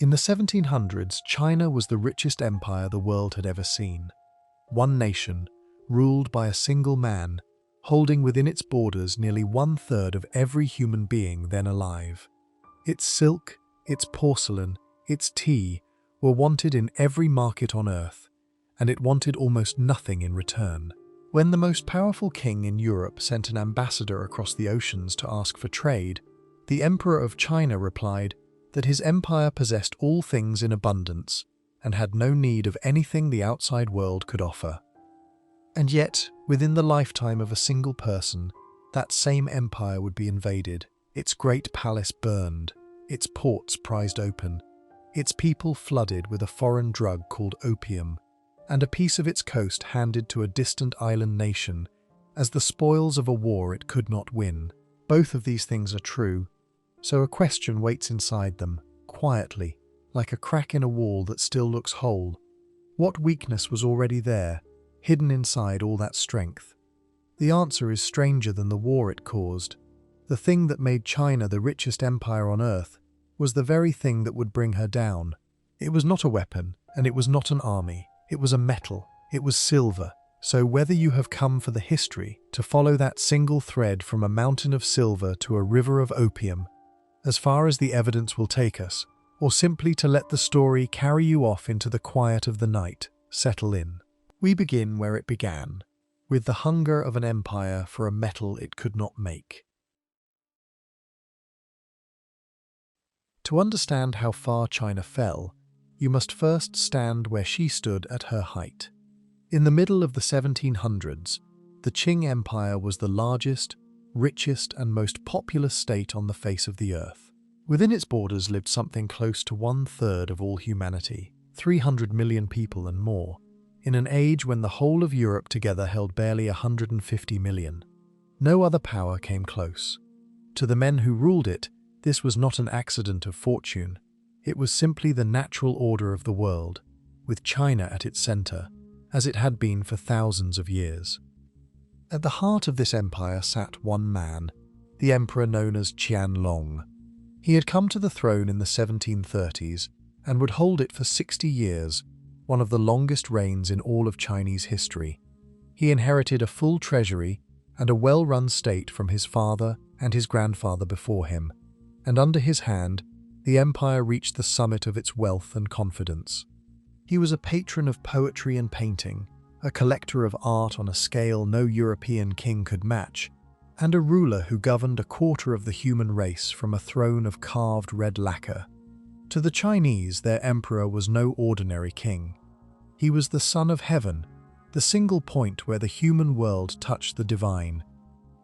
In the 1700s, China was the richest empire the world had ever seen. One nation, ruled by a single man, holding within its borders nearly 1/3 of every human being then alive. Its silk, its porcelain, its tea were wanted in every market on earth, and it wanted almost nothing in return. When the most powerful king in Europe sent an ambassador across the oceans to ask for trade, the Emperor of China replied that his empire possessed all things in abundance and had no need of anything the outside world could offer. And yet, within the lifetime of a single person, that same empire would be invaded, its great palace burned, its ports prized open, its people flooded with a foreign drug called opium, and a piece of its coast handed to a distant island nation as the spoils of a war it could not win. Both of these things are true, so a question waits inside them, quietly, like a crack in a wall that still looks whole. What weakness was already there, hidden inside all that strength? The answer is stranger than the war it caused. The thing that made China the richest empire on earth was the very thing that would bring her down. It was not a weapon, and it was not an army. It was a metal. It was silver. So whether you have come for the history, to follow that single thread from a mountain of silver to a river of opium, as far as the evidence will take us, or simply to let the story carry you off into the quiet of the night, settle in. We begin where it began, with the hunger of an empire for a metal it could not make. To understand how far China fell, you must first stand where she stood at her height. In the middle of the 1700s, the Qing Empire was the largest, richest, and most populous state on the face of the earth. Within its borders lived something close to 1/3 of all humanity, 300 million people and more, in an age when the whole of Europe together held barely 150 million. No other power came close. To the men who ruled it, this was not an accident of fortune. It was simply the natural order of the world, with China at its center, as it had been for thousands of years. At the heart of this empire sat one man, the emperor known as Qianlong. He had come to the throne in the 1730s and would hold it for 60 years, one of the longest reigns in all of Chinese history. He inherited a full treasury and a well-run state from his father and his grandfather before him, and under his hand, the empire reached the summit of its wealth and confidence. He was a patron of poetry and painting, a collector of art on a scale no European king could match, and a ruler who governed a quarter of the human race from a throne of carved red lacquer. To the Chinese, their emperor was no ordinary king. He was the Son of Heaven, the single point where the human world touched the divine,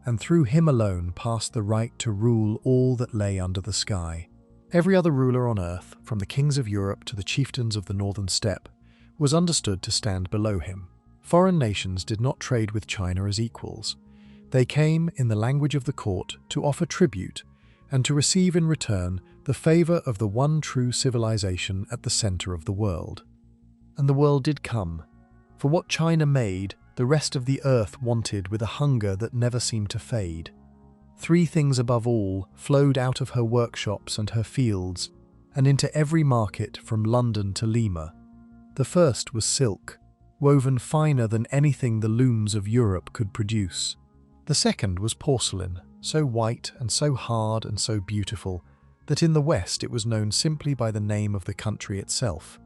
and through him alone passed the right to rule all that lay under the sky. Every other ruler on earth, from the kings of Europe to the chieftains of the northern steppe, was understood to stand below him. Foreign nations did not trade with China as equals. They came, in the language of the court, to offer tribute and to receive in return the favor of the one true civilization at the center of the world. And the world did come. For what China made, the rest of the earth wanted with a hunger that never seemed to fade. Three things above all flowed out of her workshops and her fields, and into every market from London to Lima. The first was silk, woven finer than anything the looms of Europe could produce. The second was porcelain, so white and so hard and so beautiful that in the West it was known simply by the name of the country itself.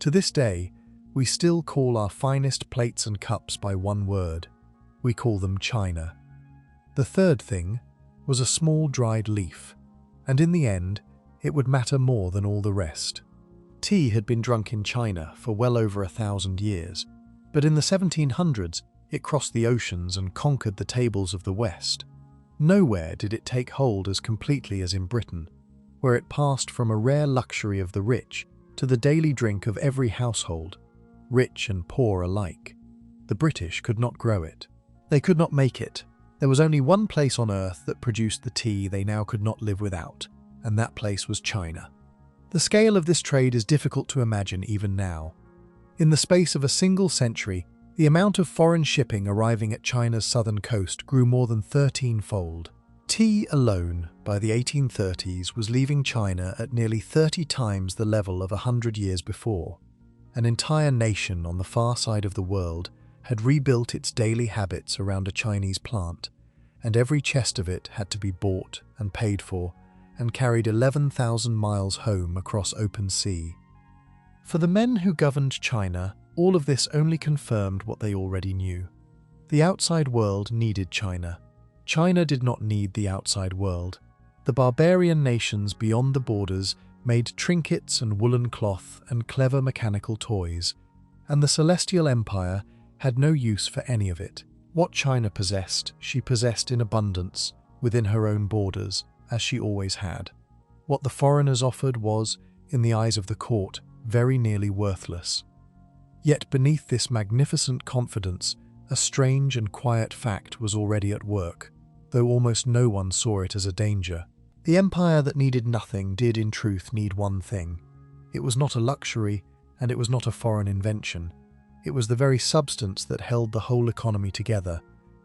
To this day, we still call our finest plates and cups by one word. We call them China. The third thing was a small dried leaf, and in the end, it would matter more than all the rest. Tea had been drunk in China for well over 1,000 years, but in the 1700s, it crossed the oceans and conquered the tables of the West. Nowhere did it take hold as completely as in Britain, where it passed from a rare luxury of the rich to the daily drink of every household, rich and poor alike. The British could not grow it. They could not make it. There was only one place on earth that produced the tea they now could not live without, and that place was China. The scale of this trade is difficult to imagine even now. In the space of a single century, the amount of foreign shipping arriving at China's southern coast grew more than 13-fold. Tea alone, by the 1830s, was leaving China at nearly 30 times the level of 100 years before. An entire nation on the far side of the world had rebuilt its daily habits around a Chinese plant, and every chest of it had to be bought and paid for and carried 11,000 miles home across open sea. For the men who governed China, all of this only confirmed what they already knew. The outside world needed China. China did not need the outside world. The barbarian nations beyond the borders made trinkets and woolen cloth and clever mechanical toys, and the Celestial Empire had no use for any of it. What China possessed, she possessed in abundance within her own borders, as she always had. What the foreigners offered was, in the eyes of the court, very nearly worthless. Yet beneath this magnificent confidence, a strange and quiet fact was already at work, though almost no one saw it as a danger. The empire that needed nothing did in truth need one thing. It was not a luxury, and it was not a foreign invention. It was the very substance that held the whole economy together,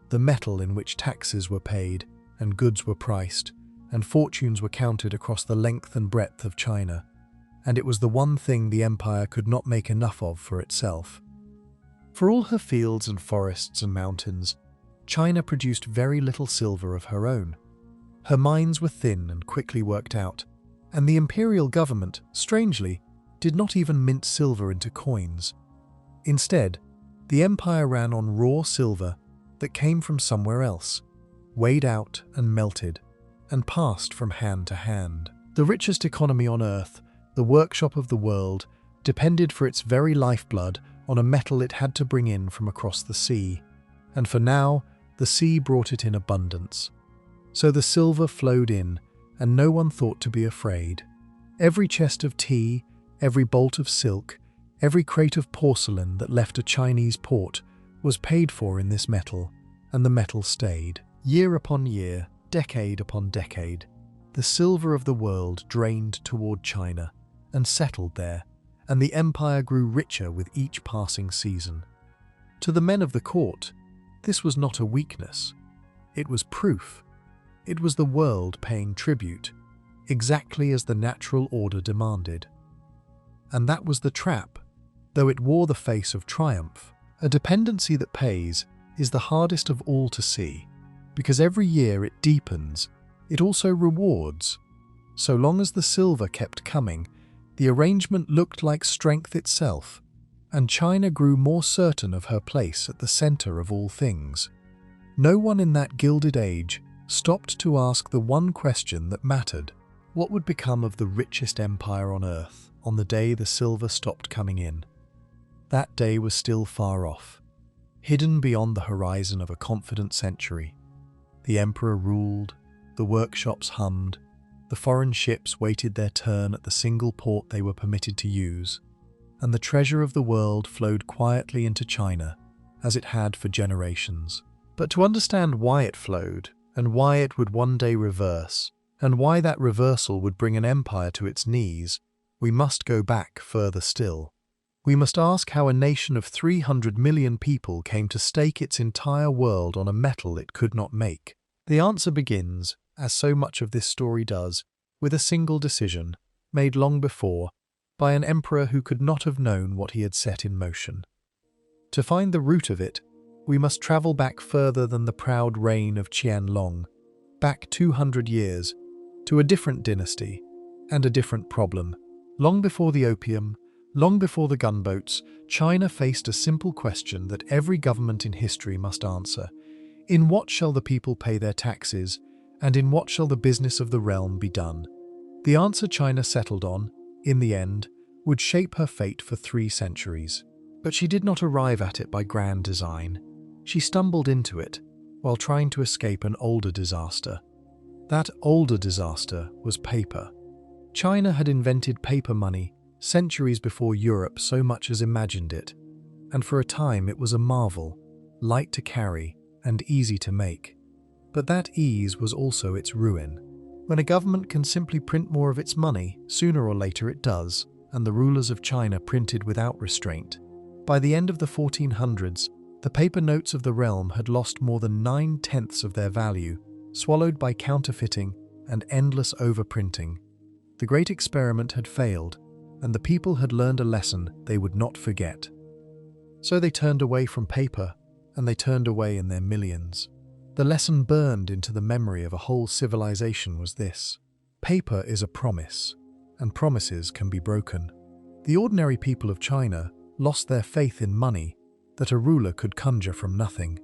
the metal in which taxes were paid, and goods were priced, and fortunes were counted across the length and breadth of China. And it was the one thing the empire could not make enough of for itself. For all her fields and forests and mountains, China produced very little silver of her own. Her mines were thin and quickly worked out, and the imperial government, strangely, did not even mint silver into coins. Instead, the empire ran on raw silver that came from somewhere else, weighed out and melted, and passed from hand to hand. The richest economy on earth, the workshop of the world, depended for its very lifeblood on a metal it had to bring in from across the sea, and for now, the sea brought it in abundance. So the silver flowed in, and no one thought to be afraid. Every chest of tea, every bolt of silk, every crate of porcelain that left a Chinese port was paid for in this metal, and the metal stayed. Year upon year, decade upon decade, the silver of the world drained toward China and settled there, and the empire grew richer with each passing season. To the men of the court, this was not a weakness. It was proof. It was the world paying tribute, exactly as the natural order demanded. And that was the trap, though it wore the face of triumph. A dependency that pays is the hardest of all to see, because every year it deepens, it also rewards. So long as the silver kept coming, the arrangement looked like strength itself, and China grew more certain of her place at the center of all things. No one in that gilded age stopped to ask the one question that mattered: what would become of the richest empire on earth on the day the silver stopped coming in? That day was still far off, hidden beyond the horizon of a confident century. The emperor ruled, the workshops hummed, the foreign ships waited their turn at the single port they were permitted to use, and the treasure of the world flowed quietly into China, as it had for generations. But to understand why it flowed, and why it would one day reverse, and why that reversal would bring an empire to its knees, we must go back further still. We must ask how a nation of 300 million people came to stake its entire world on a metal it could not make. The answer begins, as so much of this story does, with a single decision, made long before, by an emperor who could not have known what he had set in motion. To find the root of it, we must travel back further than the proud reign of Qianlong, back 200 years, to a different dynasty, and a different problem. Long before the opium, long before the gunboats, China faced a simple question that every government in history must answer. In what shall the people pay their taxes, and in what shall the business of the realm be done? The answer China settled on, in the end, would shape her fate for 3 centuries. But she did not arrive at it by grand design. She stumbled into it while trying to escape an older disaster. That older disaster was paper. China had invented paper money centuries before Europe so much as imagined it, and for a time it was a marvel, light to carry and easy to make. But that ease was also its ruin. When a government can simply print more of its money, sooner or later it does, and the rulers of China printed without restraint. By the end of the 1400s, the paper notes of the realm had lost more than 9/10 of their value, swallowed by counterfeiting and endless overprinting. The great experiment had failed, and the people had learned a lesson they would not forget. So they turned away from paper, and they turned away in their millions. The lesson burned into the memory of a whole civilization was this: paper is a promise, and promises can be broken. The ordinary people of China lost their faith in money that a ruler could conjure from nothing,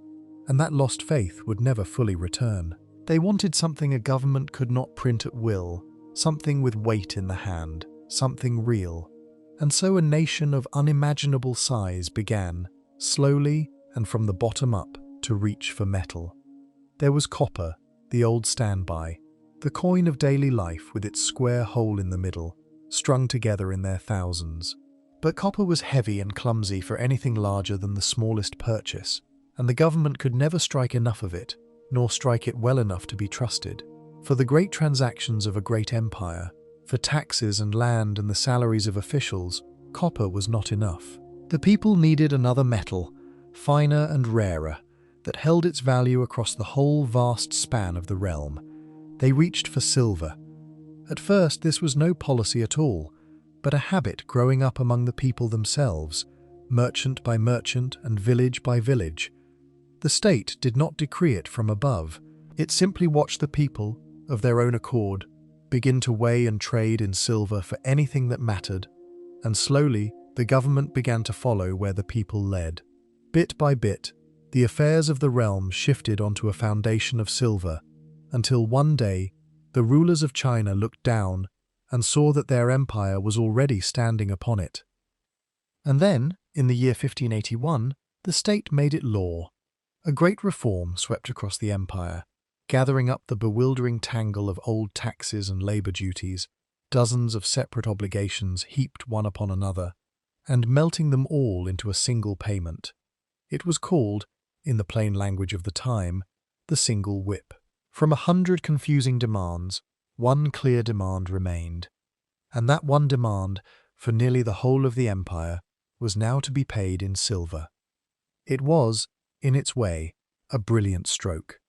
and that lost faith would never fully return. They wanted something a government could not print at will, something with weight in the hand, something real. And so a nation of unimaginable size began, slowly and from the bottom up, to reach for metal. There was copper, the old standby, the coin of daily life with its square hole in the middle, strung together in their thousands. But copper was heavy and clumsy for anything larger than the smallest purchase, and the government could never strike enough of it, nor strike it well enough to be trusted. For the great transactions of a great empire, for taxes and land and the salaries of officials, copper was not enough. The people needed another metal, finer and rarer, that held its value across the whole vast span of the realm. They reached for silver. At first, this was no policy at all, but a habit growing up among the people themselves, merchant by merchant and village by village. The state did not decree it from above. It simply watched the people, of their own accord, begin to weigh and trade in silver for anything that mattered, and slowly the government began to follow where the people led. Bit by bit, the affairs of the realm shifted onto a foundation of silver, until one day the rulers of China looked down and saw that their empire was already standing upon it. And then, in the year 1581, the state made it law. A great reform swept across the empire, gathering up the bewildering tangle of old taxes and labor duties, dozens of separate obligations heaped one upon another, and melting them all into a single payment. It was called, in the plain language of the time, the single whip. From 100 confusing demands, one clear demand remained, and that one demand, for nearly the whole of the empire, was now to be paid in silver. It was, in its way, a brilliant stroke.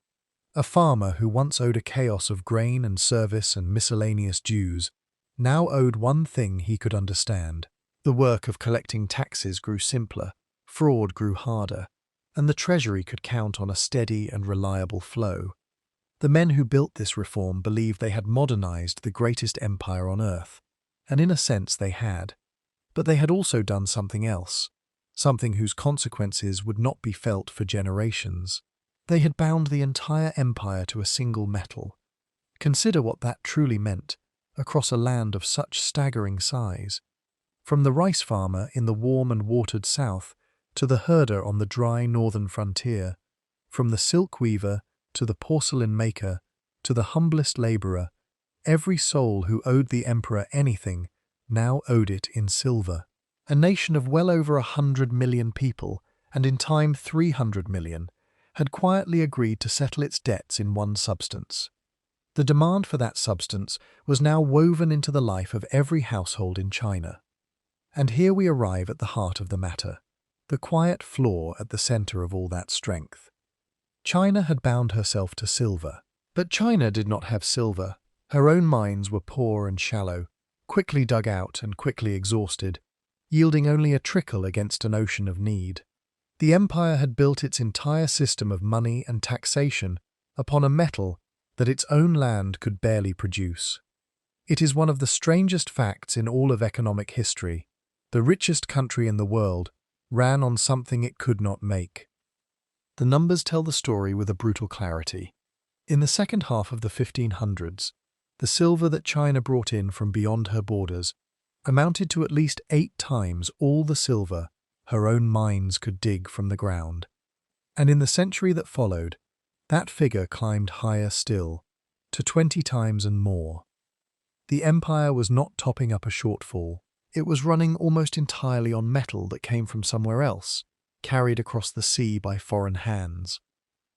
A farmer who once owed a chaos of grain and service and miscellaneous dues now owed one thing he could understand. The work of collecting taxes grew simpler, fraud grew harder, and the treasury could count on a steady and reliable flow. The men who built this reform believed they had modernized the greatest empire on earth, and in a sense they had. But they had also done something else, something whose consequences would not be felt for generations. They had bound the entire empire to a single metal. Consider what that truly meant, across a land of such staggering size. From the rice farmer in the warm and watered south to the herder on the dry northern frontier, from the silk weaver to the porcelain maker to the humblest laborer, every soul who owed the emperor anything now owed it in silver. A nation of well over 100 million people, and in time 300 million, had quietly agreed to settle its debts in one substance. The demand for that substance was now woven into the life of every household in China. And here we arrive at the heart of the matter, the quiet flaw at the center of all that strength. China had bound herself to silver. But China did not have silver. Her own mines were poor and shallow, quickly dug out and quickly exhausted, yielding only a trickle against an ocean of need. The empire had built its entire system of money and taxation upon a metal that its own land could barely produce. It is one of the strangest facts in all of economic history. The richest country in the world ran on something it could not make. The numbers tell the story with a brutal clarity. In the second half of the 1500s, the silver that China brought in from beyond her borders amounted to at least 8 times all the silver her own mines could dig from the ground. And in the century that followed, that figure climbed higher still, to 20 times and more. The empire was not topping up a shortfall. It was running almost entirely on metal that came from somewhere else, carried across the sea by foreign hands.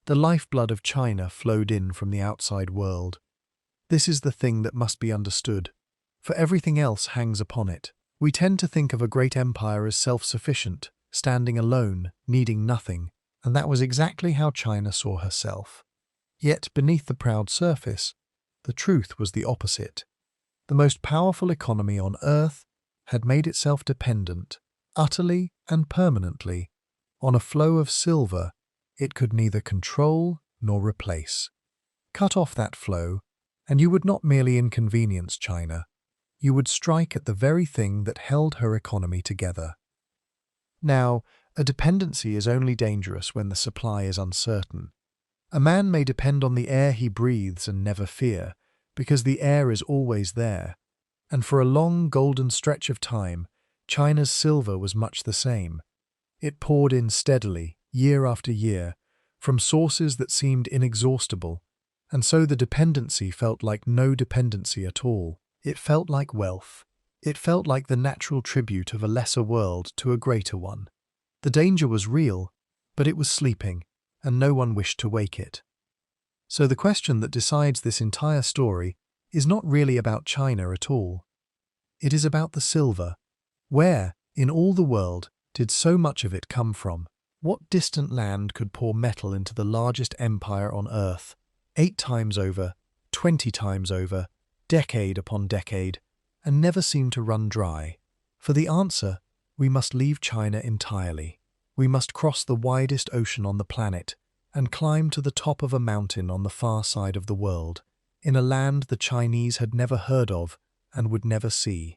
The lifeblood of China flowed in from the outside world. This is the thing that must be understood, for everything else hangs upon it. We tend to think of a great empire as self-sufficient, standing alone, needing nothing, and that was exactly how China saw herself. Yet beneath the proud surface, the truth was the opposite. The most powerful economy on earth had made itself dependent, utterly and permanently, on a flow of silver it could neither control nor replace. Cut off that flow, and you would not merely inconvenience China, you would strike at the very thing that held her economy together. Now, a dependency is only dangerous when the supply is uncertain. A man may depend on the air he breathes and never fear, because the air is always there, and for a long golden stretch of time, China's silver was much the same. It poured in steadily, year after year, from sources that seemed inexhaustible, and so the dependency felt like no dependency at all. It felt like wealth. It felt like the natural tribute of a lesser world to a greater one. The danger was real, but it was sleeping, and no one wished to wake it. So the question that decides this entire story is not really about China at all. It is about the silver. Where, in all the world, did so much of it come from? What distant land could pour metal into the largest empire on earth, 8 times over, 20 times over, decade upon decade, and never seem to run dry? For the answer, we must leave China entirely. We must cross the widest ocean on the planet and climb to the top of a mountain on the far side of the world, in a land the Chinese had never heard of and would never see.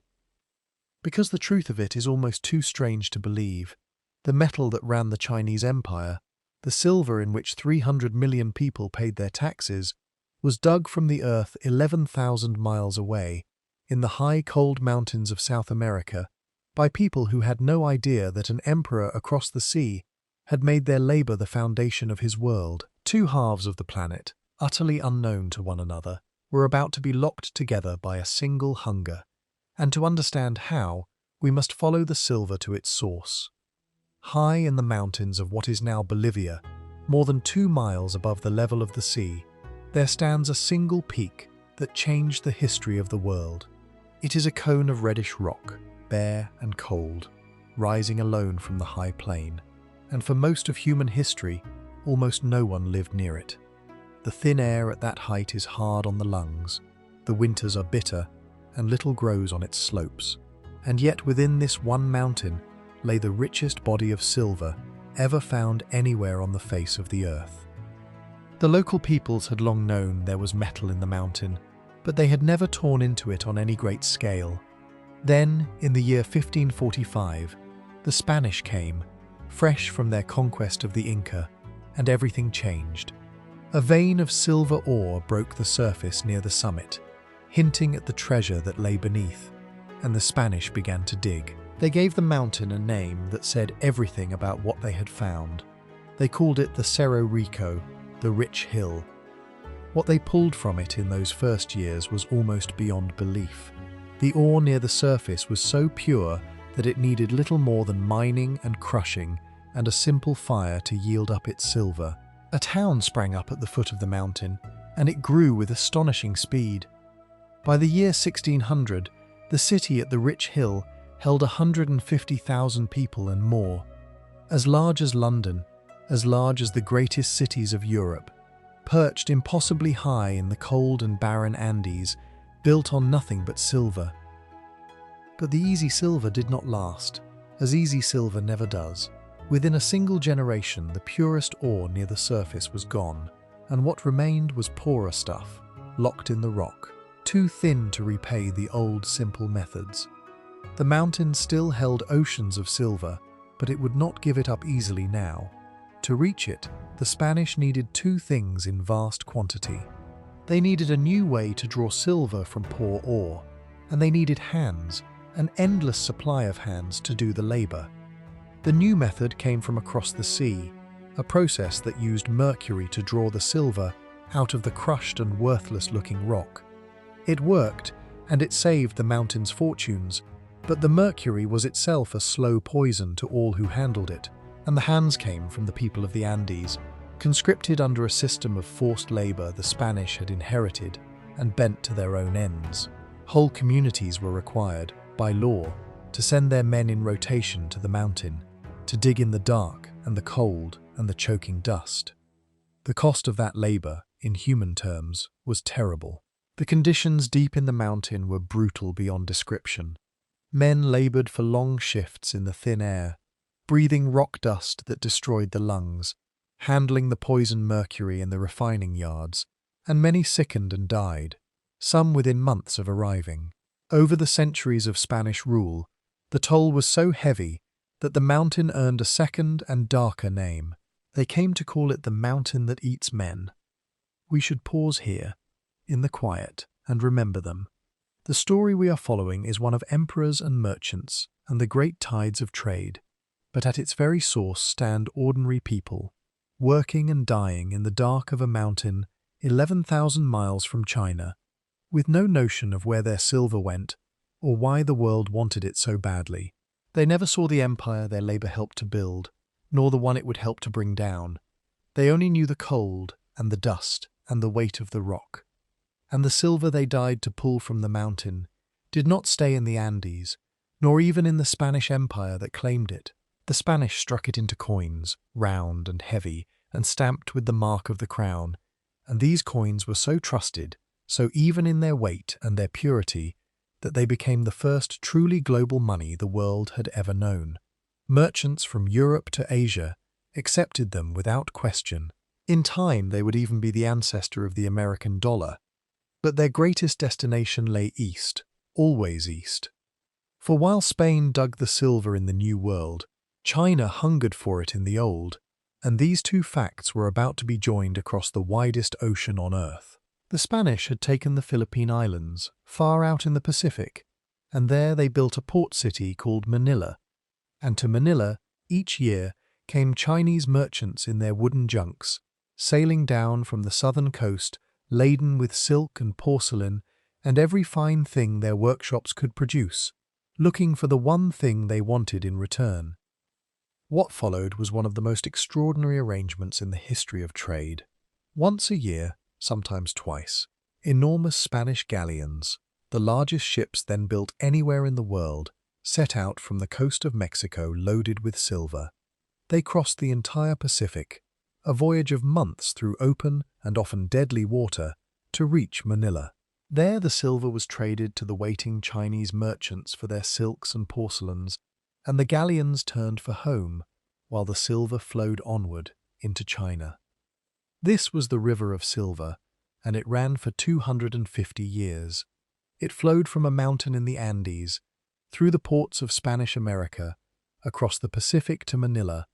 Because the truth of it is almost too strange to believe. The metal that ran the Chinese empire, the silver in which 300 million people paid their taxes, was dug from the earth 11,000 miles away, in the high cold mountains of South America, by people who had no idea that an emperor across the sea had made their labor the foundation of his world. 2 halves of the planet, utterly unknown to one another, were about to be locked together by a single hunger. And to understand how, we must follow the silver to its source. High in the mountains of what is now Bolivia, more than 2 miles above the level of the sea, there stands a single peak that changed the history of the world. It is a cone of reddish rock, bare and cold, rising alone from the high plain, and for most of human history, almost no one lived near it. The thin air at that height is hard on the lungs, the winters are bitter, and little grows on its slopes. And yet within this one mountain lay the richest body of silver ever found anywhere on the face of the earth. The local peoples had long known there was metal in the mountain, but they had never torn into it on any great scale. Then, in the year 1545, the Spanish came, fresh from their conquest of the Inca, and everything changed. A vein of silver ore broke the surface near the summit, hinting at the treasure that lay beneath, and the Spanish began to dig. They gave the mountain a name that said everything about what they had found. They called it the Cerro Rico, the Rich Hill. What they pulled from it in those first years was almost beyond belief. The ore near the surface was so pure that it needed little more than mining and crushing and a simple fire to yield up its silver. A town sprang up at the foot of the mountain, and it grew with astonishing speed. By the year 1600, the city at the Rich Hill held 150,000 people and more, as large as London, as large as the greatest cities of Europe, perched impossibly high in the cold and barren Andes, built on nothing but silver. But the easy silver did not last, as easy silver never does. Within a single generation, the purest ore near the surface was gone, and what remained was poorer stuff, locked in the rock, too thin to repay the old simple methods. The mountain still held oceans of silver, but it would not give it up easily now. To reach it, the Spanish needed 2 things in vast quantity. They needed a new way to draw silver from poor ore, and they needed hands, an endless supply of hands to do the labor. The new method came from across the sea, a process that used mercury to draw the silver out of the crushed and worthless-looking rock. It worked, and it saved the mountain's fortunes, but the mercury was itself a slow poison to all who handled it, and the hands came from the people of the Andes, conscripted under a system of forced labor the Spanish had inherited and bent to their own ends. Whole communities were required, by law, to send their men in rotation to the mountain, to dig in the dark and the cold and the choking dust. The cost of that labor, in human terms, was terrible. The conditions deep in the mountain were brutal beyond description. Men labored for long shifts in the thin air, breathing rock dust that destroyed the lungs, handling the poison mercury in the refining yards, and many sickened and died, some within months of arriving. Over the centuries of Spanish rule, the toll was so heavy that the mountain earned a second and darker name. They came to call it the mountain that eats men. We should pause here, in the quiet, and remember them. The story we are following is one of emperors and merchants and the great tides of trade, but at its very source stand ordinary people, working and dying in the dark of a mountain 11,000 miles from China, with no notion of where their silver went or why the world wanted it so badly. They never saw the empire their labor helped to build, nor the one it would help to bring down. They only knew the cold and the dust and the weight of the rock. And the silver they died to pull from the mountain did not stay in the Andes, nor even in the Spanish Empire that claimed it. The Spanish struck it into coins, round and heavy, and stamped with the mark of the crown, and these coins were so trusted, so even in their weight and their purity, that they became the first truly global money the world had ever known. Merchants from Europe to Asia accepted them without question. In time, they would even be the ancestor of the American dollar. But their greatest destination lay east, always east. For while Spain dug the silver in the New World, China hungered for it in the Old, and these two facts were about to be joined across the widest ocean on Earth. The Spanish had taken the Philippine Islands, far out in the Pacific, and there they built a port city called Manila. And to Manila, each year, came Chinese merchants in their wooden junks, sailing down from the southern coast laden with silk and porcelain and every fine thing their workshops could produce, looking for the one thing they wanted in return. What followed was one of the most extraordinary arrangements in the history of trade. Once a year, sometimes twice, enormous Spanish galleons, the largest ships then built anywhere in the world, set out from the coast of Mexico loaded with silver. They crossed the entire Pacific, a voyage of months through open and often deadly water, to reach Manila. There the silver was traded to the waiting Chinese merchants for their silks and porcelains, and the galleons turned for home, while the silver flowed onward into China. This was the River of Silver, and it ran for 250 years. It flowed from a mountain in the Andes, through the ports of Spanish America, across the Pacific to Manila,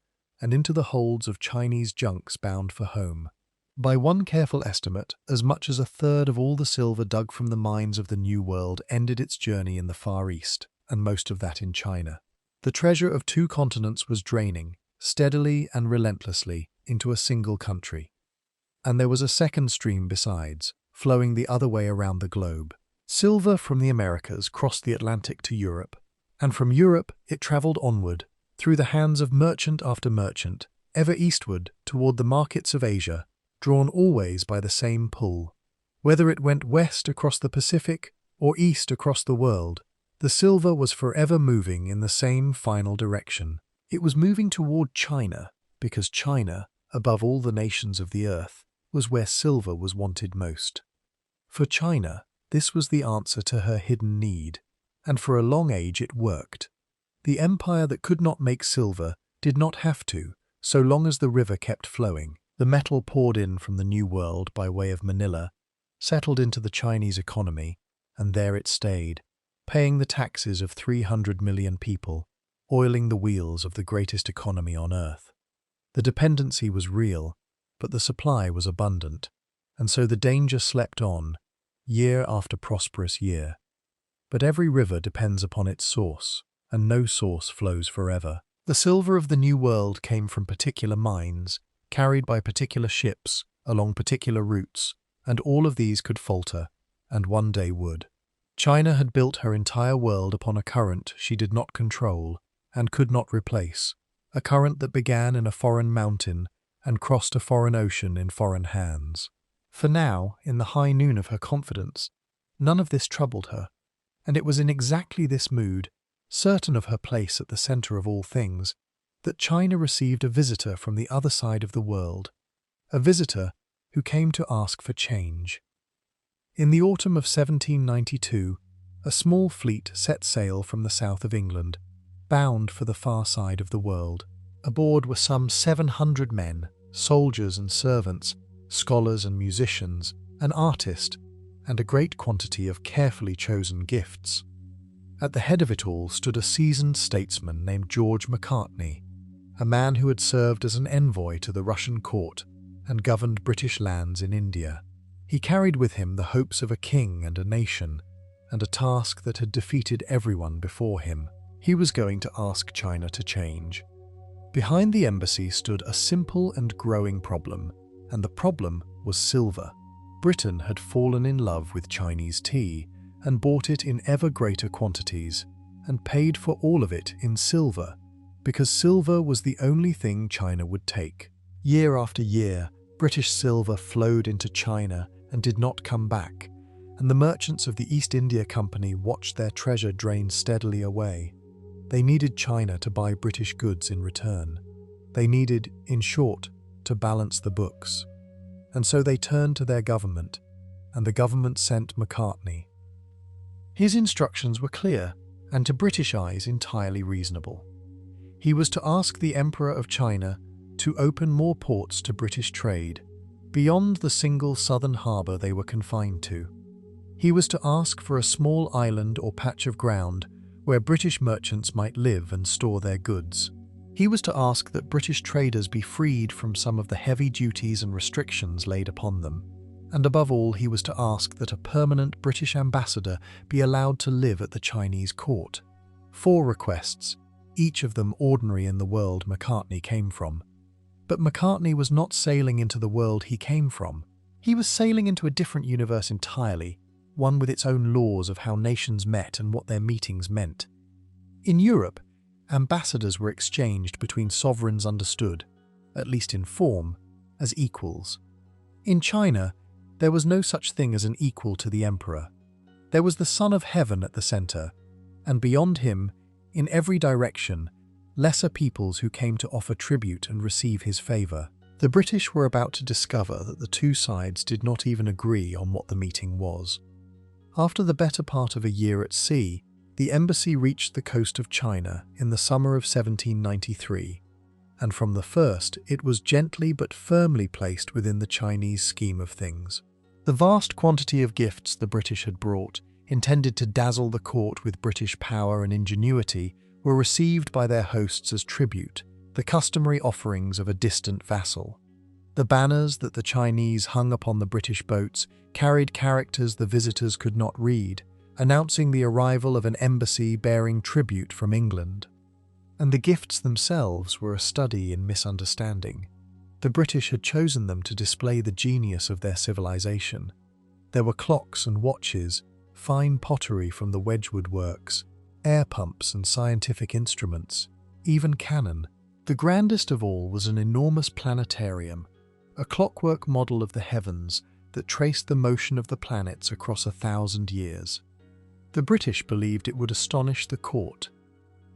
and into the holds of Chinese junks bound for home. By one careful estimate, as much as a third of all the silver dug from the mines of the New World ended its journey in the Far East, and most of that in China. The treasure of two continents was draining, steadily and relentlessly, into a single country. And there was a second stream besides, flowing the other way around the globe. Silver from the Americas crossed the Atlantic to Europe, and from Europe it travelled onward, through the hands of merchant after merchant, ever eastward toward the markets of Asia, drawn always by the same pull. Whether it went west across the Pacific or east across the world, the silver was forever moving in the same final direction. It was moving toward China, because China, above all the nations of the earth, was where silver was wanted most. For China, this was the answer to her hidden need, and for a long age it worked. The empire that could not make silver did not have to, so long as the river kept flowing. The metal poured in from the New World by way of Manila, settled into the Chinese economy, and there it stayed, paying the taxes of 300 million people, oiling the wheels of the greatest economy on earth. The dependency was real, but the supply was abundant, and so the danger slept on, year after prosperous year. But every river depends upon its source, and no source flows forever. The silver of the New World came from particular mines, carried by particular ships, along particular routes, and all of these could falter, and one day would. China had built her entire world upon a current she did not control and could not replace, a current that began in a foreign mountain and crossed a foreign ocean in foreign hands. For now, in the high noon of her confidence, none of this troubled her, and it was in exactly this mood, certain of her place at the center of all things, that China received a visitor from the other side of the world, a visitor who came to ask for change. In the autumn of 1792, a small fleet set sail from the south of England, bound for the far side of the world. Aboard were some 700 men, soldiers and servants, scholars and musicians, an artist, and a great quantity of carefully chosen gifts. At the head of it all stood a seasoned statesman named George Macartney, a man who had served as an envoy to the Russian court and governed British lands in India. He carried with him the hopes of a king and a nation, and a task that had defeated everyone before him. He was going to ask China to change. Behind the embassy stood a simple and growing problem, and the problem was silver. Britain had fallen in love with Chinese tea and bought it in ever greater quantities, and paid for all of it in silver, because silver was the only thing China would take. Year after year, British silver flowed into China and did not come back, and the merchants of the East India Company watched their treasure drain steadily away. They needed China to buy British goods in return. They needed, in short, to balance the books. And so they turned to their government, and the government sent Macartney. His instructions were clear, and to British eyes entirely reasonable. He was to ask the Emperor of China to open more ports to British trade, beyond the single southern harbour they were confined to. He was to ask for a small island or patch of ground where British merchants might live and store their goods. He was to ask that British traders be freed from some of the heavy duties and restrictions laid upon them. And above all, he was to ask that a permanent British ambassador be allowed to live at the Chinese court. 4 requests, each of them ordinary in the world Macartney came from. But Macartney was not sailing into the world he came from. He was sailing into a different universe entirely, one with its own laws of how nations met and what their meetings meant. In Europe, ambassadors were exchanged between sovereigns understood, at least in form, as equals. In China, there was no such thing as an equal to the emperor. There was the Son of Heaven at the center, and beyond him, in every direction, lesser peoples who came to offer tribute and receive his favor. The British were about to discover that the two sides did not even agree on what the meeting was. After the better part of a year at sea, the embassy reached the coast of China in the summer of 1793, and from the first it was gently but firmly placed within the Chinese scheme of things. The vast quantity of gifts the British had brought, intended to dazzle the court with British power and ingenuity, were received by their hosts as tribute, the customary offerings of a distant vassal. The banners that the Chinese hung upon the British boats carried characters the visitors could not read, announcing the arrival of an embassy bearing tribute from England. And the gifts themselves were a study in misunderstanding. The British had chosen them to display the genius of their civilization. There were clocks and watches, fine pottery from the Wedgwood works, air pumps and scientific instruments, even cannon. The grandest of all was an enormous planetarium, a clockwork model of the heavens that traced the motion of the planets across 1,000 years. The British believed it would astonish the court.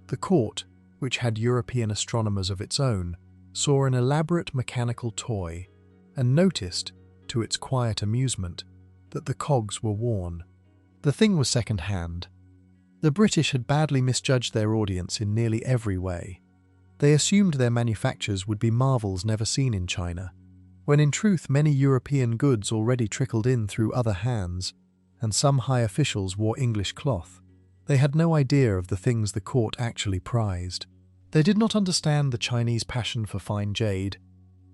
The court, which had European astronomers of its own, saw an elaborate mechanical toy and noticed, to its quiet amusement, that the cogs were worn. The thing was second-hand. The British had badly misjudged their audience in nearly every way. They assumed their manufactures would be marvels never seen in China, when in truth many European goods already trickled in through other hands, and some high officials wore English cloth. They had no idea of the things the court actually prized. They did not understand the Chinese passion for fine jade,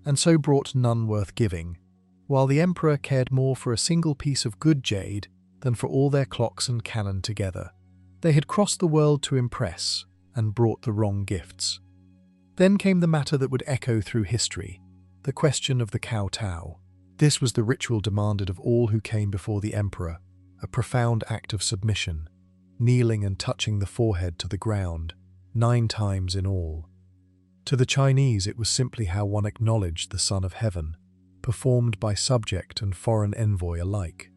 and so brought none worth giving, while the emperor cared more for a single piece of good jade than for all their clocks and cannon together. They had crossed the world to impress, and brought the wrong gifts. Then came the matter that would echo through history, the question of the kowtow. This was the ritual demanded of all who came before the emperor, a profound act of submission, kneeling and touching the forehead to the ground, 9 times in all. To the Chinese it was simply how one acknowledged the Son of Heaven, performed by subject and foreign envoy alike.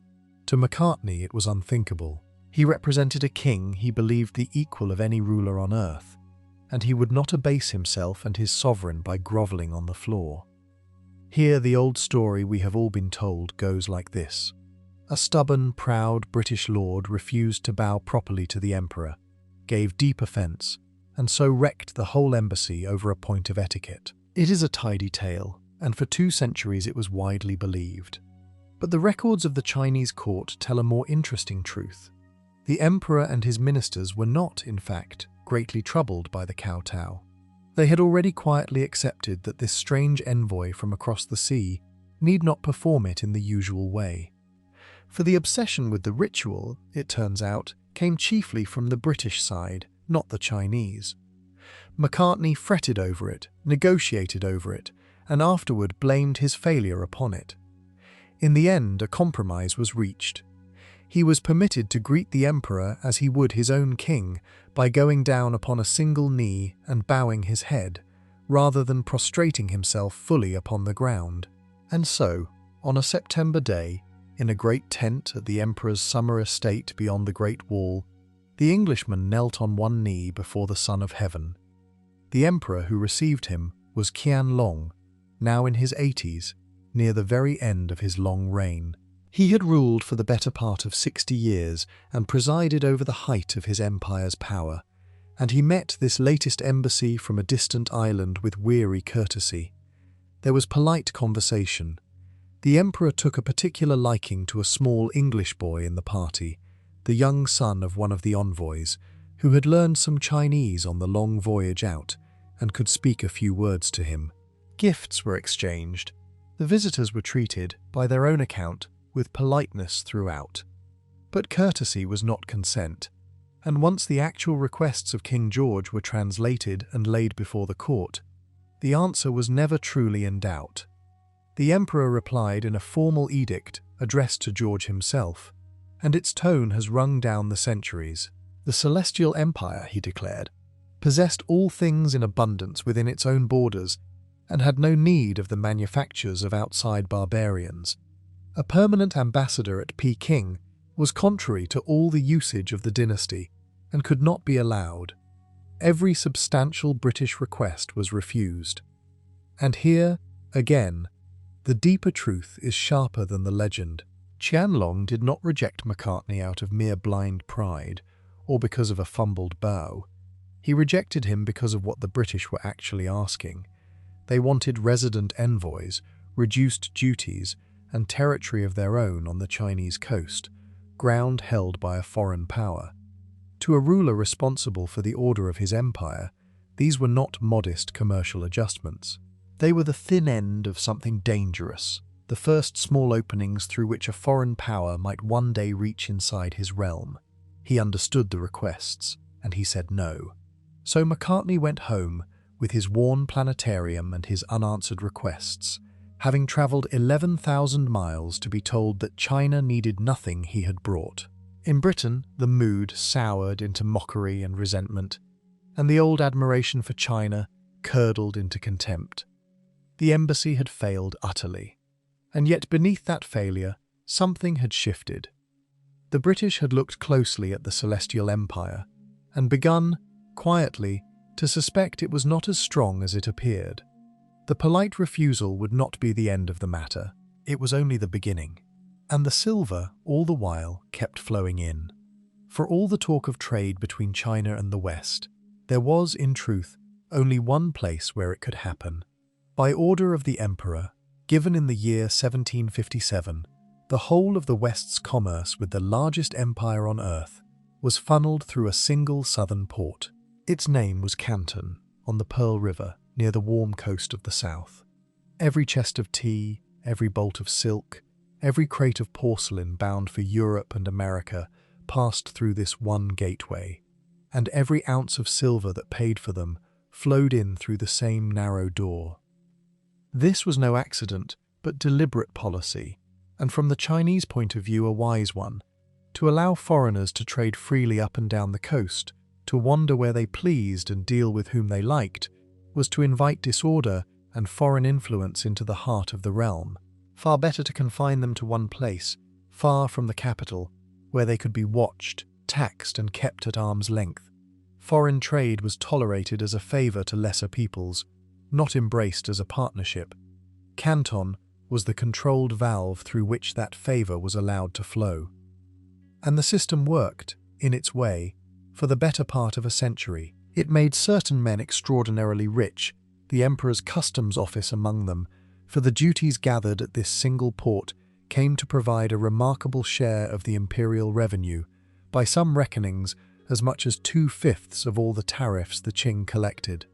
To Macartney it was unthinkable. He represented a king he believed the equal of any ruler on earth, and he would not abase himself and his sovereign by grovelling on the floor. Here, the old story we have all been told goes like this. A stubborn, proud British lord refused to bow properly to the emperor, gave deep offence, and so wrecked the whole embassy over a point of etiquette. It is a tidy tale, and for 2 centuries it was widely believed. But the records of the Chinese court tell a more interesting truth. The emperor and his ministers were not, in fact, greatly troubled by the kowtow. They had already quietly accepted that this strange envoy from across the sea need not perform it in the usual way. For the obsession with the ritual, it turns out, came chiefly from the British side, not the Chinese. Macartney fretted over it, negotiated over it, and afterward blamed his failure upon it. In the end, a compromise was reached. He was permitted to greet the emperor as he would his own king, by going down upon a single knee and bowing his head, rather than prostrating himself fully upon the ground. And so, on a September day, in a great tent at the emperor's summer estate beyond the Great Wall, the Englishman knelt on one knee before the Son of Heaven. The emperor who received him was Qianlong, now in his 80s, near the very end of his long reign. He had ruled for the better part of 60 years and presided over the height of his empire's power, and he met this latest embassy from a distant island with weary courtesy. There was polite conversation. The emperor took a particular liking to a small English boy in the party, the young son of one of the envoys, who had learned some Chinese on the long voyage out and could speak a few words to him. Gifts were exchanged. The visitors were treated, by their own account, with politeness throughout. But courtesy was not consent, and once the actual requests of King George were translated and laid before the court, the answer was never truly in doubt. The emperor replied in a formal edict addressed to George himself, and its tone has rung down the centuries. The Celestial Empire, he declared, possessed all things in abundance within its own borders and had no need of the manufactures of outside barbarians. A permanent ambassador at Peking was contrary to all the usage of the dynasty and could not be allowed. Every substantial British request was refused. And here, again, the deeper truth is sharper than the legend. Qianlong did not reject Macartney out of mere blind pride or because of a fumbled bow. He rejected him because of what the British were actually asking. They wanted resident envoys, reduced duties, and territory of their own on the Chinese coast, ground held by a foreign power. To a ruler responsible for the order of his empire, these were not modest commercial adjustments. They were the thin end of something dangerous, the first small openings through which a foreign power might one day reach inside his realm. He understood the requests, and he said no. So Macartney went home with his worn planetarium and his unanswered requests, having travelled 11,000 miles to be told that China needed nothing he had brought. In Britain, the mood soured into mockery and resentment, and the old admiration for China curdled into contempt. The embassy had failed utterly, and yet beneath that failure, something had shifted. The British had looked closely at the Celestial Empire and begun, quietly, to suspect it was not as strong as it appeared. The polite refusal would not be the end of the matter. It was only the beginning. And the silver, all the while, kept flowing in. For all the talk of trade between China and the West, there was, in truth, only one place where it could happen. By order of the Emperor, given in the year 1757, the whole of the West's commerce with the largest empire on earth was funneled through a single southern port. Its name was Canton, on the Pearl River, near the warm coast of the south. Every chest of tea, every bolt of silk, every crate of porcelain bound for Europe and America passed through this one gateway, and every ounce of silver that paid for them flowed in through the same narrow door. This was no accident, but deliberate policy, and from the Chinese point of view a wise one, to allow foreigners to trade freely up and down the coast, to wander where they pleased and deal with whom they liked, was to invite disorder and foreign influence into the heart of the realm. Far better to confine them to one place, far from the capital, where they could be watched, taxed and kept at arm's length. Foreign trade was tolerated as a favour to lesser peoples, not embraced as a partnership. Canton was the controlled valve through which that favor was allowed to flow. And the system worked, in its way, for the better part of a century. It made certain men extraordinarily rich, the emperor's customs office among them, for the duties gathered at this single port came to provide a remarkable share of the imperial revenue, by some reckonings as much as 2/5 of all the tariffs the Qing collected.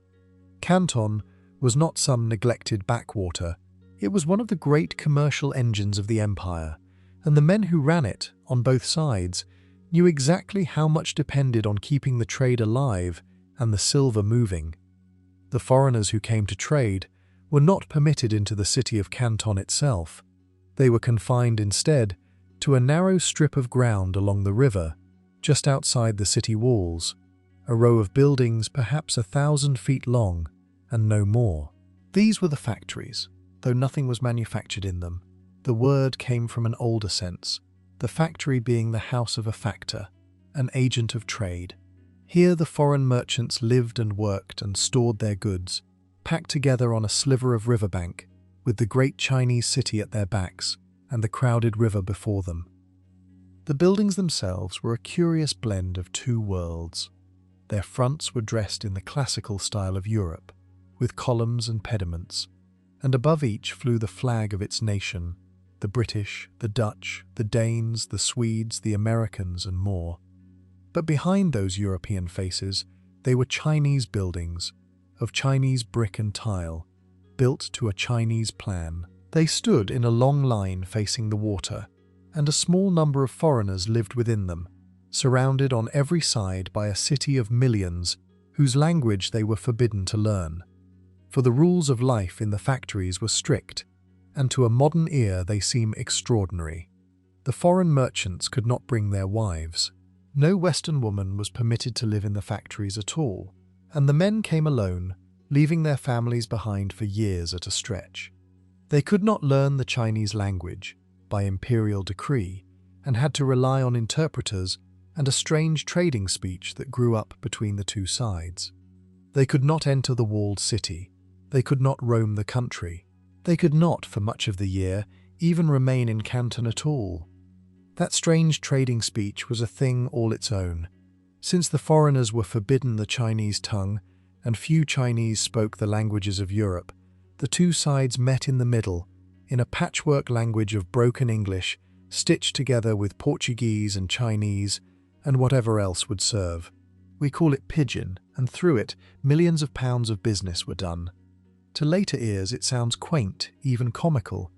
Canton was not some neglected backwater, it was one of the great commercial engines of the empire, and the men who ran it, on both sides, knew exactly how much depended on keeping the trade alive and the silver moving. The foreigners who came to trade were not permitted into the city of Canton itself. They were confined instead to a narrow strip of ground along the river, just outside the city walls, a row of buildings perhaps 1,000 feet long and no more. These were the factories, though nothing was manufactured in them. The word came from an older sense, the factory being the house of a factor, an agent of trade. Here the foreign merchants lived and worked and stored their goods, packed together on a sliver of riverbank, with the great Chinese city at their backs and the crowded river before them. The buildings themselves were a curious blend of two worlds. Their fronts were dressed in the classical style of Europe, with columns and pediments, and above each flew the flag of its nation, the British, the Dutch, the Danes, the Swedes, the Americans, and more. But behind those European faces, they were Chinese buildings, of Chinese brick and tile, built to a Chinese plan. They stood in a long line facing the water, and a small number of foreigners lived within them, surrounded on every side by a city of millions whose language they were forbidden to learn. For the rules of life in the factories were strict, and to a modern ear they seem extraordinary. The foreign merchants could not bring their wives. No Western woman was permitted to live in the factories at all, and the men came alone, leaving their families behind for years at a stretch. They could not learn the Chinese language, by imperial decree, and had to rely on interpreters and a strange trading speech that grew up between the two sides. They could not enter the walled city. They could not roam the country. They could not, for much of the year, even remain in Canton at all. That strange trading speech was a thing all its own. Since the foreigners were forbidden the Chinese tongue, and few Chinese spoke the languages of Europe, the two sides met in the middle, in a patchwork language of broken English, stitched together with Portuguese and Chinese, and whatever else would serve. We call it pidgin, and through it, millions of pounds of business were done. To later ears it sounds quaint, even comical,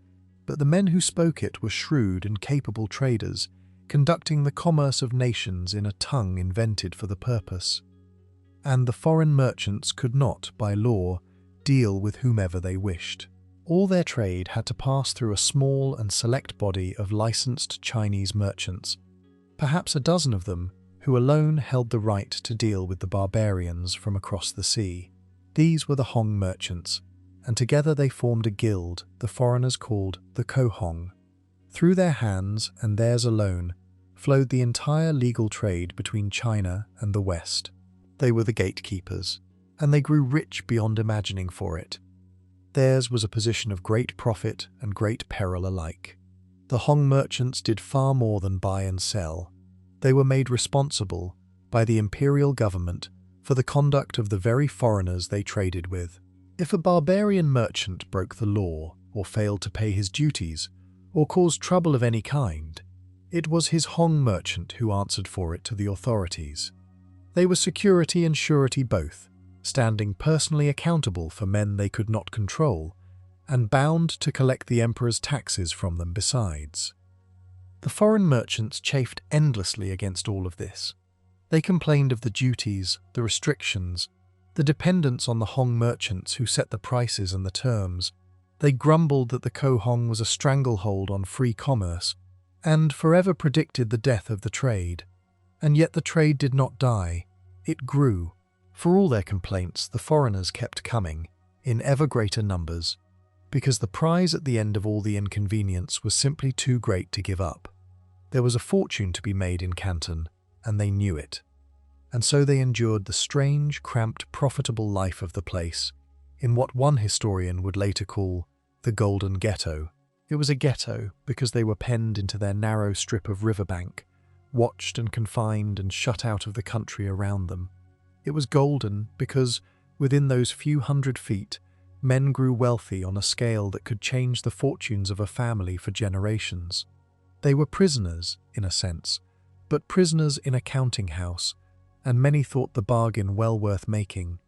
but the men who spoke it were shrewd and capable traders, conducting the commerce of nations in a tongue invented for the purpose. And the foreign merchants could not, by law, deal with whomever they wished. All their trade had to pass through a small and select body of licensed Chinese merchants, perhaps a dozen of them, who alone held the right to deal with the barbarians from across the sea. These were the Hong merchants, and together they formed a guild the foreigners called the Kohong. Through their hands, and theirs alone, flowed the entire legal trade between China and the West. They were the gatekeepers, and they grew rich beyond imagining for it. Theirs was a position of great profit and great peril alike. The Hong merchants did far more than buy and sell. They were made responsible by the imperial government for the conduct of the very foreigners they traded with. If a barbarian merchant broke the law, or failed to pay his duties, or caused trouble of any kind, it was his Hong merchant who answered for it to the authorities. They were security and surety both, standing personally accountable for men they could not control, and bound to collect the emperor's taxes from them besides. The foreign merchants chafed endlessly against all of this. They complained of the duties, the restrictions, the dependence on the Hong merchants who set the prices and the terms. They grumbled that the Kohong was a stranglehold on free commerce, and forever predicted the death of the trade. And yet the trade did not die, it grew. For all their complaints, the foreigners kept coming, in ever greater numbers, because the prize at the end of all the inconvenience was simply too great to give up. There was a fortune to be made in Canton, and they knew it. And so they endured the strange, cramped, profitable life of the place, in what one historian would later call the Golden Ghetto. It was a ghetto because they were penned into their narrow strip of riverbank, watched and confined and shut out of the country around them. It was golden because, within those few 100 feet, men grew wealthy on a scale that could change the fortunes of a family for generations. They were prisoners, in a sense, but prisoners in a counting house, and many thought the bargain well worth making.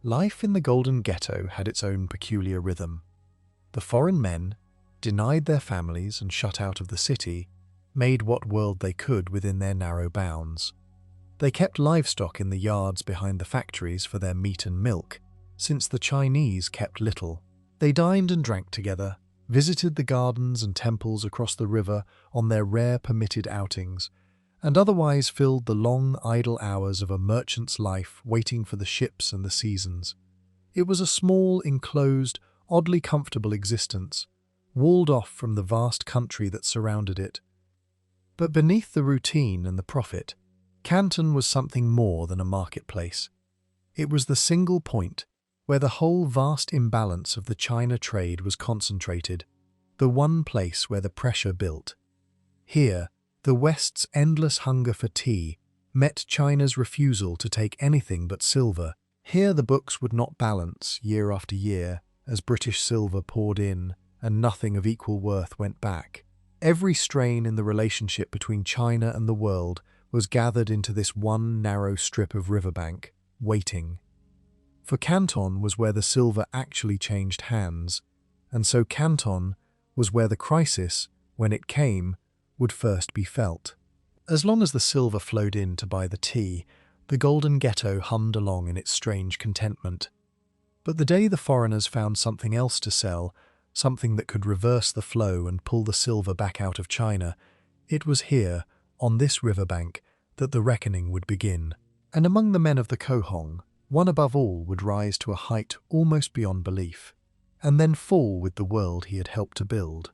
Life in the Golden Ghetto had its own peculiar rhythm. The foreign men, denied their families and shut out of the city, made what world they could within their narrow bounds. They kept livestock in the yards behind the factories for their meat and milk, since the Chinese kept little. They dined and drank together, visited the gardens and temples across the river on their rare permitted outings, and otherwise filled the long, idle hours of a merchant's life waiting for the ships and the seasons. It was a small, enclosed, oddly comfortable existence, walled off from the vast country that surrounded it. But beneath the routine and the profit, Canton was something more than a marketplace. It was the single point where the whole vast imbalance of the China trade was concentrated, the one place where the pressure built. Here, the West's endless hunger for tea met China's refusal to take anything but silver. Here the books would not balance year after year as British silver poured in and nothing of equal worth went back. Every strain in the relationship between China and the world was gathered into this one narrow strip of riverbank, waiting. For Canton was where the silver actually changed hands, and so Canton was where the crisis, when it came, would first be felt. As long as the silver flowed in to buy the tea, the Golden Ghetto hummed along in its strange contentment. But the day the foreigners found something else to sell, something that could reverse the flow and pull the silver back out of China, it was here, on this riverbank, that the reckoning would begin. And among the men of the Kohong, one above all would rise to a height almost beyond belief, and then fall with the world he had helped to build.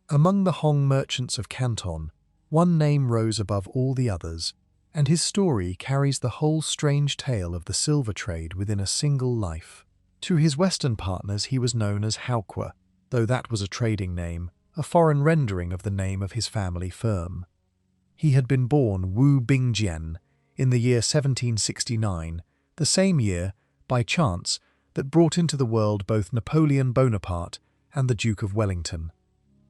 Among the Hong merchants of Canton, one name rose above all the others, and his story carries the whole strange tale of the silver trade within a single life. To his Western partners he was known as Howqua, though that was a trading name, a foreign rendering of the name of his family firm. He had been born Wu Bingjian in the year 1769, the same year, by chance, that brought into the world both Napoleon Bonaparte and the Duke of Wellington.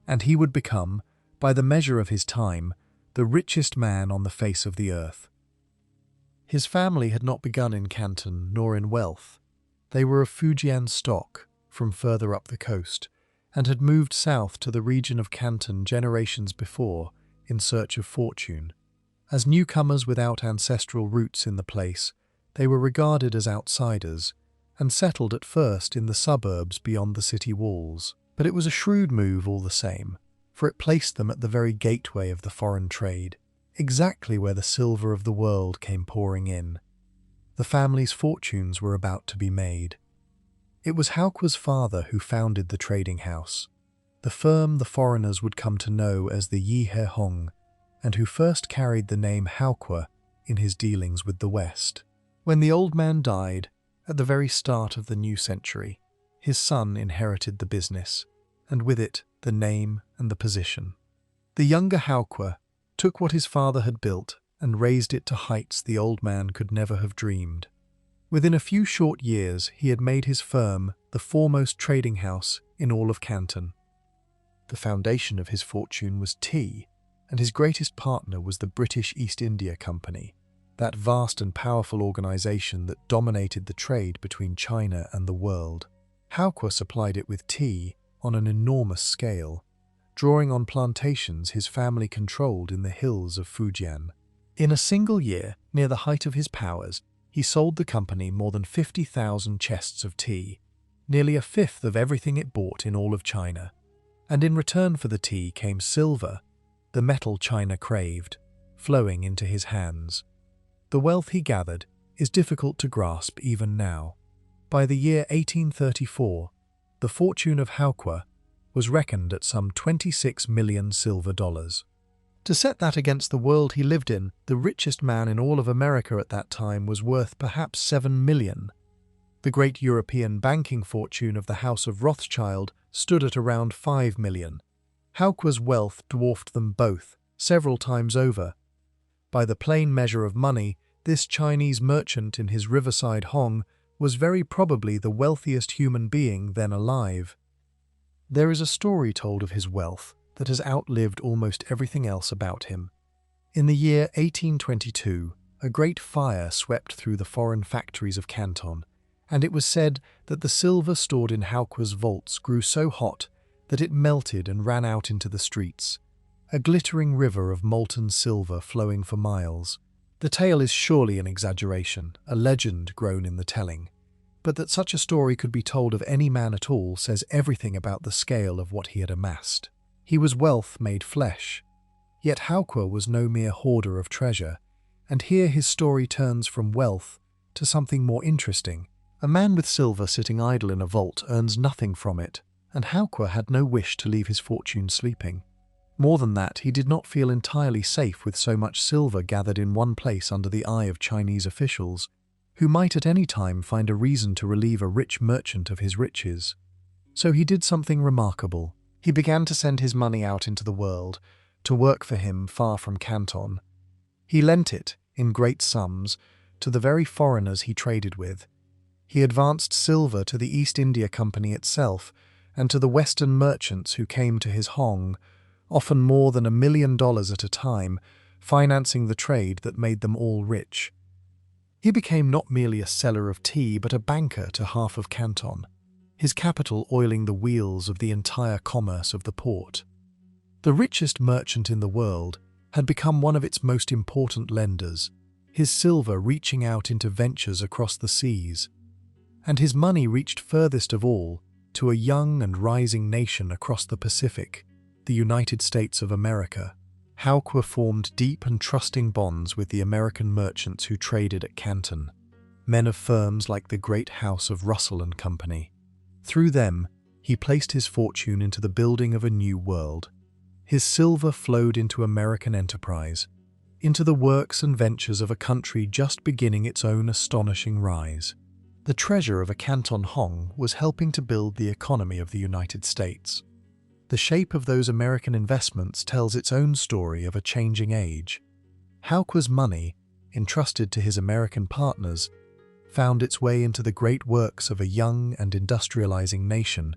And he would become, by the measure of his time, the richest man on the face of the earth. His family had not begun in Canton nor in wealth. They were of Fujian stock, from further up the coast, and had moved south to the region of Canton generations before, in search of fortune. As newcomers without ancestral roots in the place, they were regarded as outsiders, and settled at first in the suburbs beyond the city walls. But it was a shrewd move all the same, for it placed them at the very gateway of the foreign trade, exactly where the silver of the world came pouring in. The family's fortunes were about to be made. It was Howqua's father who founded the trading house, the firm the foreigners would come to know as the Yi He Hong, and who first carried the name Howqua in his dealings with the West. When the old man died, at the very start of the new century, his son inherited the business, and with it the name and the position. The younger Howqua took what his father had built and raised it to heights the old man could never have dreamed. Within a few short years he had made his firm the foremost trading house in all of Canton. The foundation of his fortune was tea, and his greatest partner was the British East India Company, that vast and powerful organization that dominated the trade between China and the world. Howqua supplied it with tea on an enormous scale, drawing on plantations his family controlled in the hills of Fujian. In a single year, near the height of his powers, he sold the company more than 50,000 chests of tea, nearly a fifth of everything it bought in all of China. And in return for the tea came silver, the metal China craved, flowing into his hands. The wealth he gathered is difficult to grasp even now. By the year 1834, the fortune of Howqua was reckoned at some 26 million silver dollars. To set that against the world he lived in, the richest man in all of America at that time was worth perhaps 7 million. The great European banking fortune of the House of Rothschild stood at around 5 million. Howqua's wealth dwarfed them both, several times over. By the plain measure of money, this Chinese merchant in his riverside hong was very probably the wealthiest human being then alive. There is a story told of his wealth that has outlived almost everything else about him. In the year 1822, a great fire swept through the foreign factories of Canton, and it was said that the silver stored in Howqua's vaults grew so hot that it melted and ran out into the streets, a glittering river of molten silver flowing for miles. The tale is surely an exaggeration, a legend grown in the telling, but that such a story could be told of any man at all says everything about the scale of what he had amassed. He was wealth made flesh. Yet Howqua was no mere hoarder of treasure, and here his story turns from wealth to something more interesting. A man with silver sitting idle in a vault earns nothing from it, and Howqua had no wish to leave his fortune sleeping. More than that, he did not feel entirely safe with so much silver gathered in one place under the eye of Chinese officials, who might at any time find a reason to relieve a rich merchant of his riches. So he did something remarkable. He began to send his money out into the world, to work for him far from Canton. He lent it, in great sums, to the very foreigners he traded with. He advanced silver to the East India Company itself, and to the Western merchants who came to his hong, often more than $1 million at a time, financing the trade that made them all rich. He became not merely a seller of tea, but a banker to half of Canton, his capital oiling the wheels of the entire commerce of the port. The richest merchant in the world had become one of its most important lenders, his silver reaching out into ventures across the seas. And his money reached furthest of all to a young and rising nation across the Pacific, the United States of America. Howqua formed deep and trusting bonds with the American merchants who traded at Canton, men of firms like the great House of Russell and Company. Through them, he placed his fortune into the building of a new world. His silver flowed into American enterprise, into the works and ventures of a country just beginning its own astonishing rise. The treasure of a Canton hong was helping to build the economy of the United States. The shape of those American investments tells its own story of a changing age. Howqua's money, entrusted to his American partners, found its way into the great works of a young and industrializing nation,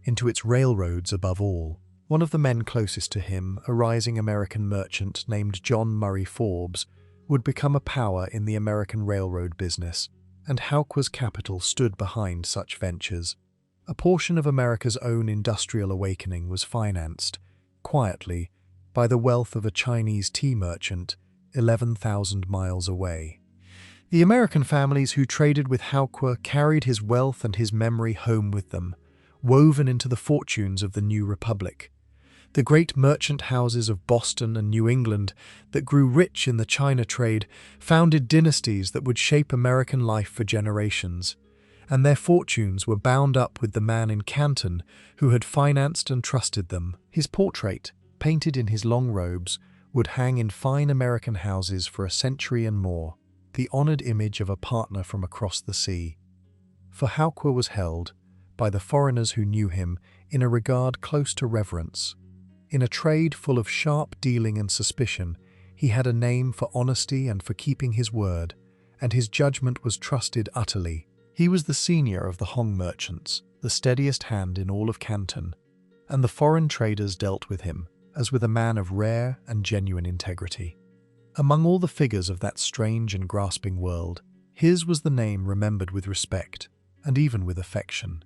into its railroads above all. One of the men closest to him, a rising American merchant named John Murray Forbes, would become a power in the American railroad business, and Howqua's capital stood behind such ventures. A portion of America's own industrial awakening was financed, quietly, by the wealth of a Chinese tea merchant 11,000 miles away. The American families who traded with Howqua carried his wealth and his memory home with them, woven into the fortunes of the new republic. The great merchant houses of Boston and New England that grew rich in the China trade founded dynasties that would shape American life for generations, and their fortunes were bound up with the man in Canton who had financed and trusted them. His portrait, painted in his long robes, would hang in fine American houses for a century and more, the honored image of a partner from across the sea. For Howqua was held, by the foreigners who knew him, in a regard close to reverence. In a trade full of sharp dealing and suspicion, he had a name for honesty and for keeping his word, and his judgment was trusted utterly. He was the senior of the hong merchants, the steadiest hand in all of Canton, and the foreign traders dealt with him as with a man of rare and genuine integrity. Among all the figures of that strange and grasping world, his was the name remembered with respect, and even with affection.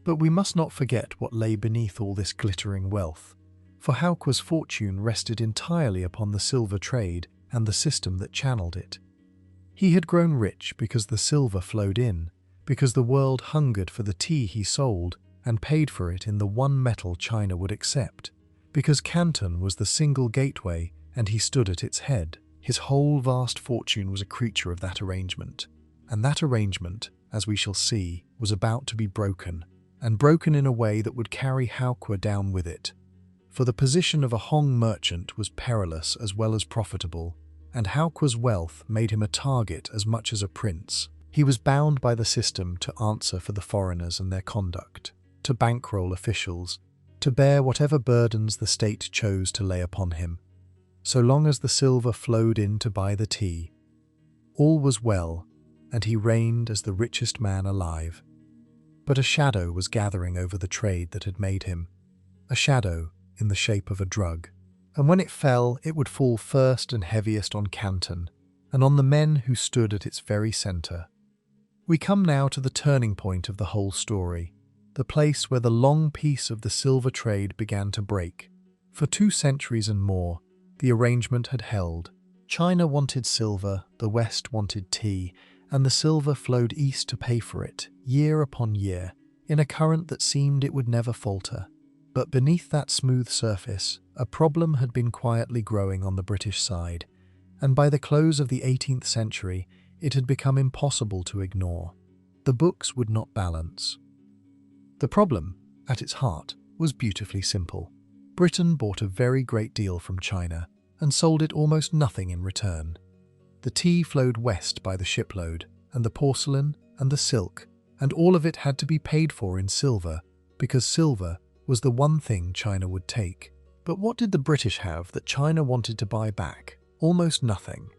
But we must not forget what lay beneath all this glittering wealth, for Howqua's fortune rested entirely upon the silver trade and the system that channeled it. He had grown rich because the silver flowed in, because the world hungered for the tea he sold and paid for it in the one metal China would accept, because Canton was the single gateway and he stood at its head. His whole vast fortune was a creature of that arrangement, and that arrangement, as we shall see, was about to be broken, and broken in a way that would carry Howqua down with it. For the position of a hong merchant was perilous as well as profitable, and Howqua's wealth made him a target as much as a prince. He was bound by the system to answer for the foreigners and their conduct, to bankroll officials, to bear whatever burdens the state chose to lay upon him. So long as the silver flowed in to buy the tea, all was well, and he reigned as the richest man alive. But a shadow was gathering over the trade that had made him, a shadow in the shape of a drug. And when it fell, it would fall first and heaviest on Canton, and on the men who stood at its very centre. We come now to the turning point of the whole story, the place where the long peace of the silver trade began to break. For 2 centuries and more, the arrangement had held. China wanted silver, the West wanted tea, and the silver flowed east to pay for it, year upon year, in a current that seemed it would never falter. But beneath that smooth surface, a problem had been quietly growing on the British side, and by the close of the 18th century, it had become impossible to ignore. The books would not balance. The problem, at its heart, was beautifully simple. Britain bought a very great deal from China and sold it almost nothing in return. The tea flowed west by the shipload, and the porcelain and the silk, and all of it had to be paid for in silver, because silver was the one thing China would take. But what did the British have that China wanted to buy back? Almost nothing.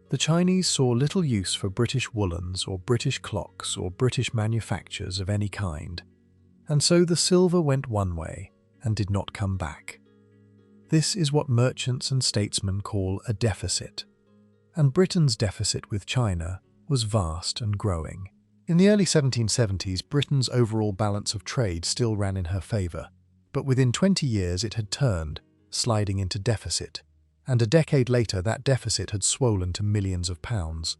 The Chinese saw little use for British woolens or British clocks or British manufactures of any kind, and so the silver went one way and did not come back. This is what merchants and statesmen call a deficit, and Britain's deficit with China was vast and growing. In the early 1770s, Britain's overall balance of trade still ran in her favour, but within 20 years it had turned, sliding into deficit, and a decade later that deficit had swollen to millions of pounds.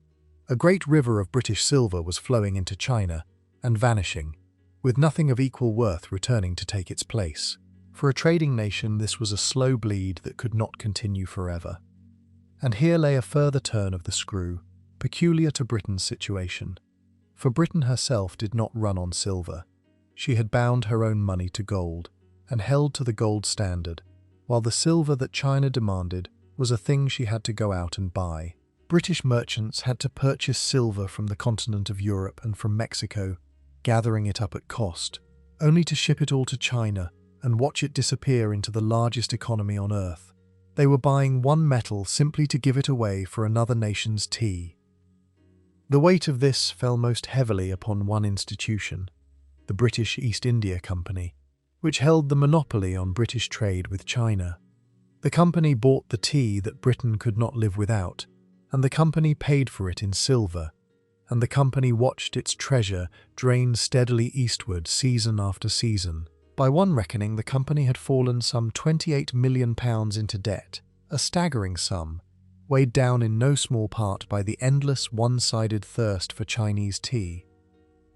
A great river of British silver was flowing into China and vanishing, with nothing of equal worth returning to take its place. For a trading nation, this was a slow bleed that could not continue forever. And here lay a further turn of the screw, peculiar to Britain's situation. For Britain herself did not run on silver. She had bound her own money to gold, and held to the gold standard, while the silver that China demanded was a thing she had to go out and buy. British merchants had to purchase silver from the continent of Europe and from Mexico, gathering it up at cost, only to ship it all to China and watch it disappear into the largest economy on earth. They were buying one metal simply to give it away for another nation's tea. The weight of this fell most heavily upon one institution, the British East India Company, which held the monopoly on British trade with China. The company bought the tea that Britain could not live without, and the company paid for it in silver, and the company watched its treasure drain steadily eastward season after season. By one reckoning, the company had fallen some £28 million into debt, a staggering sum, weighed down in no small part by the endless one-sided thirst for Chinese tea.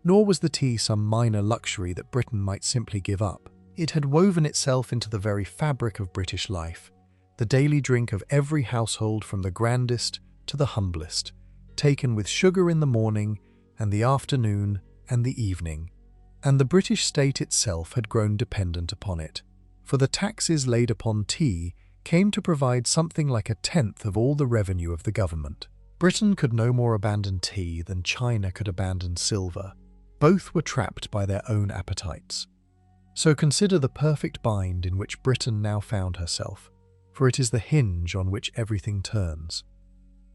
Nor was the tea some minor luxury that Britain might simply give up. It had woven itself into the very fabric of British life, the daily drink of every household from the grandest to the humblest, taken with sugar in the morning and the afternoon and the evening. And the British state itself had grown dependent upon it, for the taxes laid upon tea came to provide something like 1/10 of all the revenue of the government. Britain could no more abandon tea than China could abandon silver. Both were trapped by their own appetites. So consider the perfect bind in which Britain now found herself, for it is the hinge on which everything turns.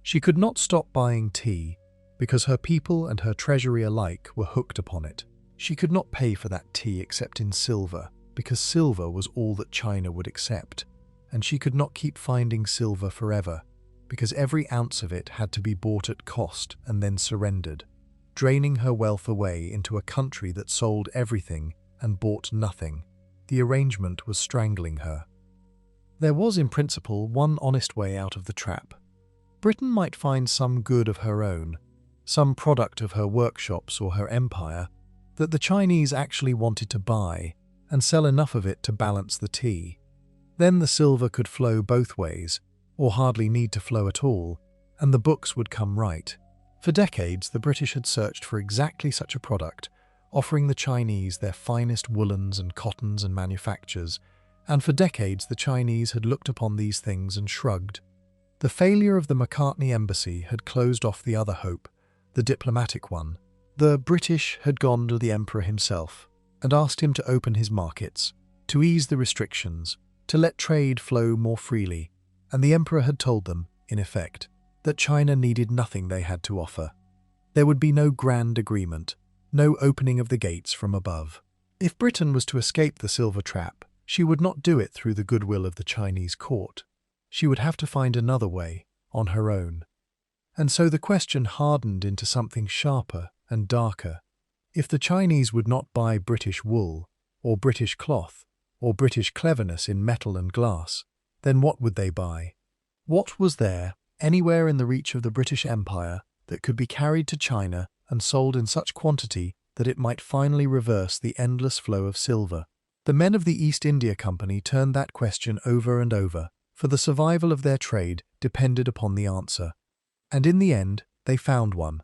She could not stop buying tea because her people and her treasury alike were hooked upon it. She could not pay for that tea except in silver, because silver was all that China would accept, and she could not keep finding silver forever, because every ounce of it had to be bought at cost and then surrendered, draining her wealth away into a country that sold everything and bought nothing. The arrangement was strangling her. There was, in principle, one honest way out of the trap. Britain might find some good of her own, some product of her workshops or her empire, that the Chinese actually wanted to buy, and sell enough of it to balance the tea. Then the silver could flow both ways, or hardly need to flow at all, and the books would come right. For decades, the British had searched for exactly such a product, offering the Chinese their finest woolens and cottons and manufactures, and for decades the Chinese had looked upon these things and shrugged. The failure of the Macartney embassy had closed off the other hope, the diplomatic one. The British had gone to the emperor himself and asked him to open his markets, to ease the restrictions, to let trade flow more freely, and the emperor had told them, in effect, that China needed nothing they had to offer. There would be no grand agreement, no opening of the gates from above. If Britain was to escape the silver trap, she would not do it through the goodwill of the Chinese court. She would have to find another way, on her own. And so the question hardened into something sharper and darker. If the Chinese would not buy British wool, or British cloth, or British cleverness in metal and glass, then what would they buy? What was there, anywhere in the reach of the British Empire, that could be carried to China and sold in such quantity that it might finally reverse the endless flow of silver? The men of the East India Company turned that question over and over, for the survival of their trade depended upon the answer. And in the end, they found one.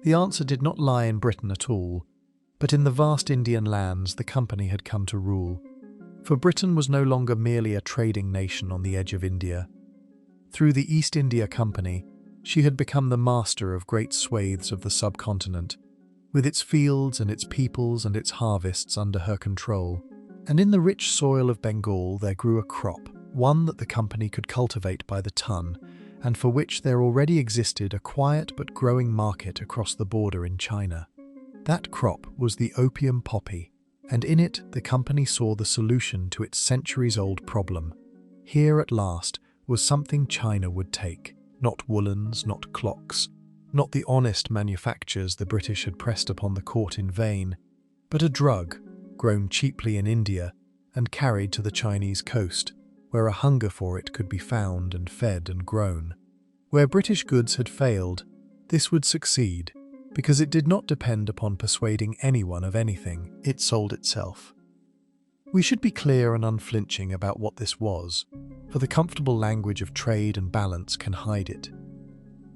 The answer did not lie in Britain at all, but in the vast Indian lands the company had come to rule. For Britain was no longer merely a trading nation on the edge of India. Through the East India Company, she had become the master of great swathes of the subcontinent, with its fields and its peoples and its harvests under her control. And in the rich soil of Bengal there grew a crop, one that the company could cultivate by the ton, and for which there already existed a quiet but growing market across the border in China. That crop was the opium poppy, and in it the company saw the solution to its centuries-old problem. Here at last was something China would take, not woolens, not clocks, not the honest manufactures the British had pressed upon the court in vain, but a drug grown cheaply in India and carried to the Chinese coast, where a hunger for it could be found and fed and grown. Where British goods had failed, this would succeed, because it did not depend upon persuading anyone of anything, it sold itself. We should be clear and unflinching about what this was, for the comfortable language of trade and balance can hide it.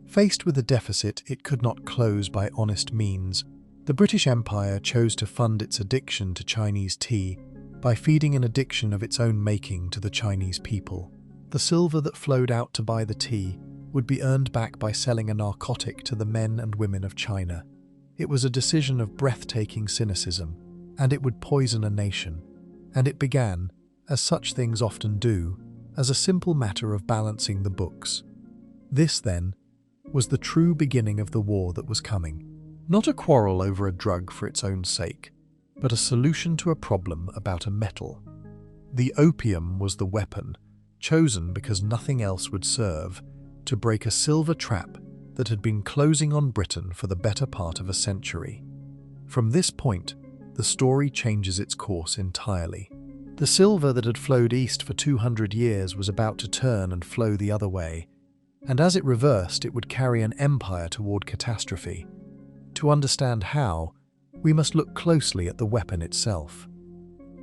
Faced with a deficit it could not close by honest means, the British Empire chose to fund its addiction to Chinese tea by feeding an addiction of its own making to the Chinese people. The silver that flowed out to buy the tea would be earned back by selling a narcotic to the men and women of China. It was a decision of breathtaking cynicism, and it would poison a nation. And it began, as such things often do, as a simple matter of balancing the books. This, then, was the true beginning of the war that was coming. Not a quarrel over a drug for its own sake, but a solution to a problem about a metal. The opium was the weapon, chosen because nothing else would serve, to break a silver trap that had been closing on Britain for the better part of a century. From this point, the story changes its course entirely. The silver that had flowed east for 200 years was about to turn and flow the other way, and as it reversed, it would carry an empire toward catastrophe. To understand how, we must look closely at the weapon itself.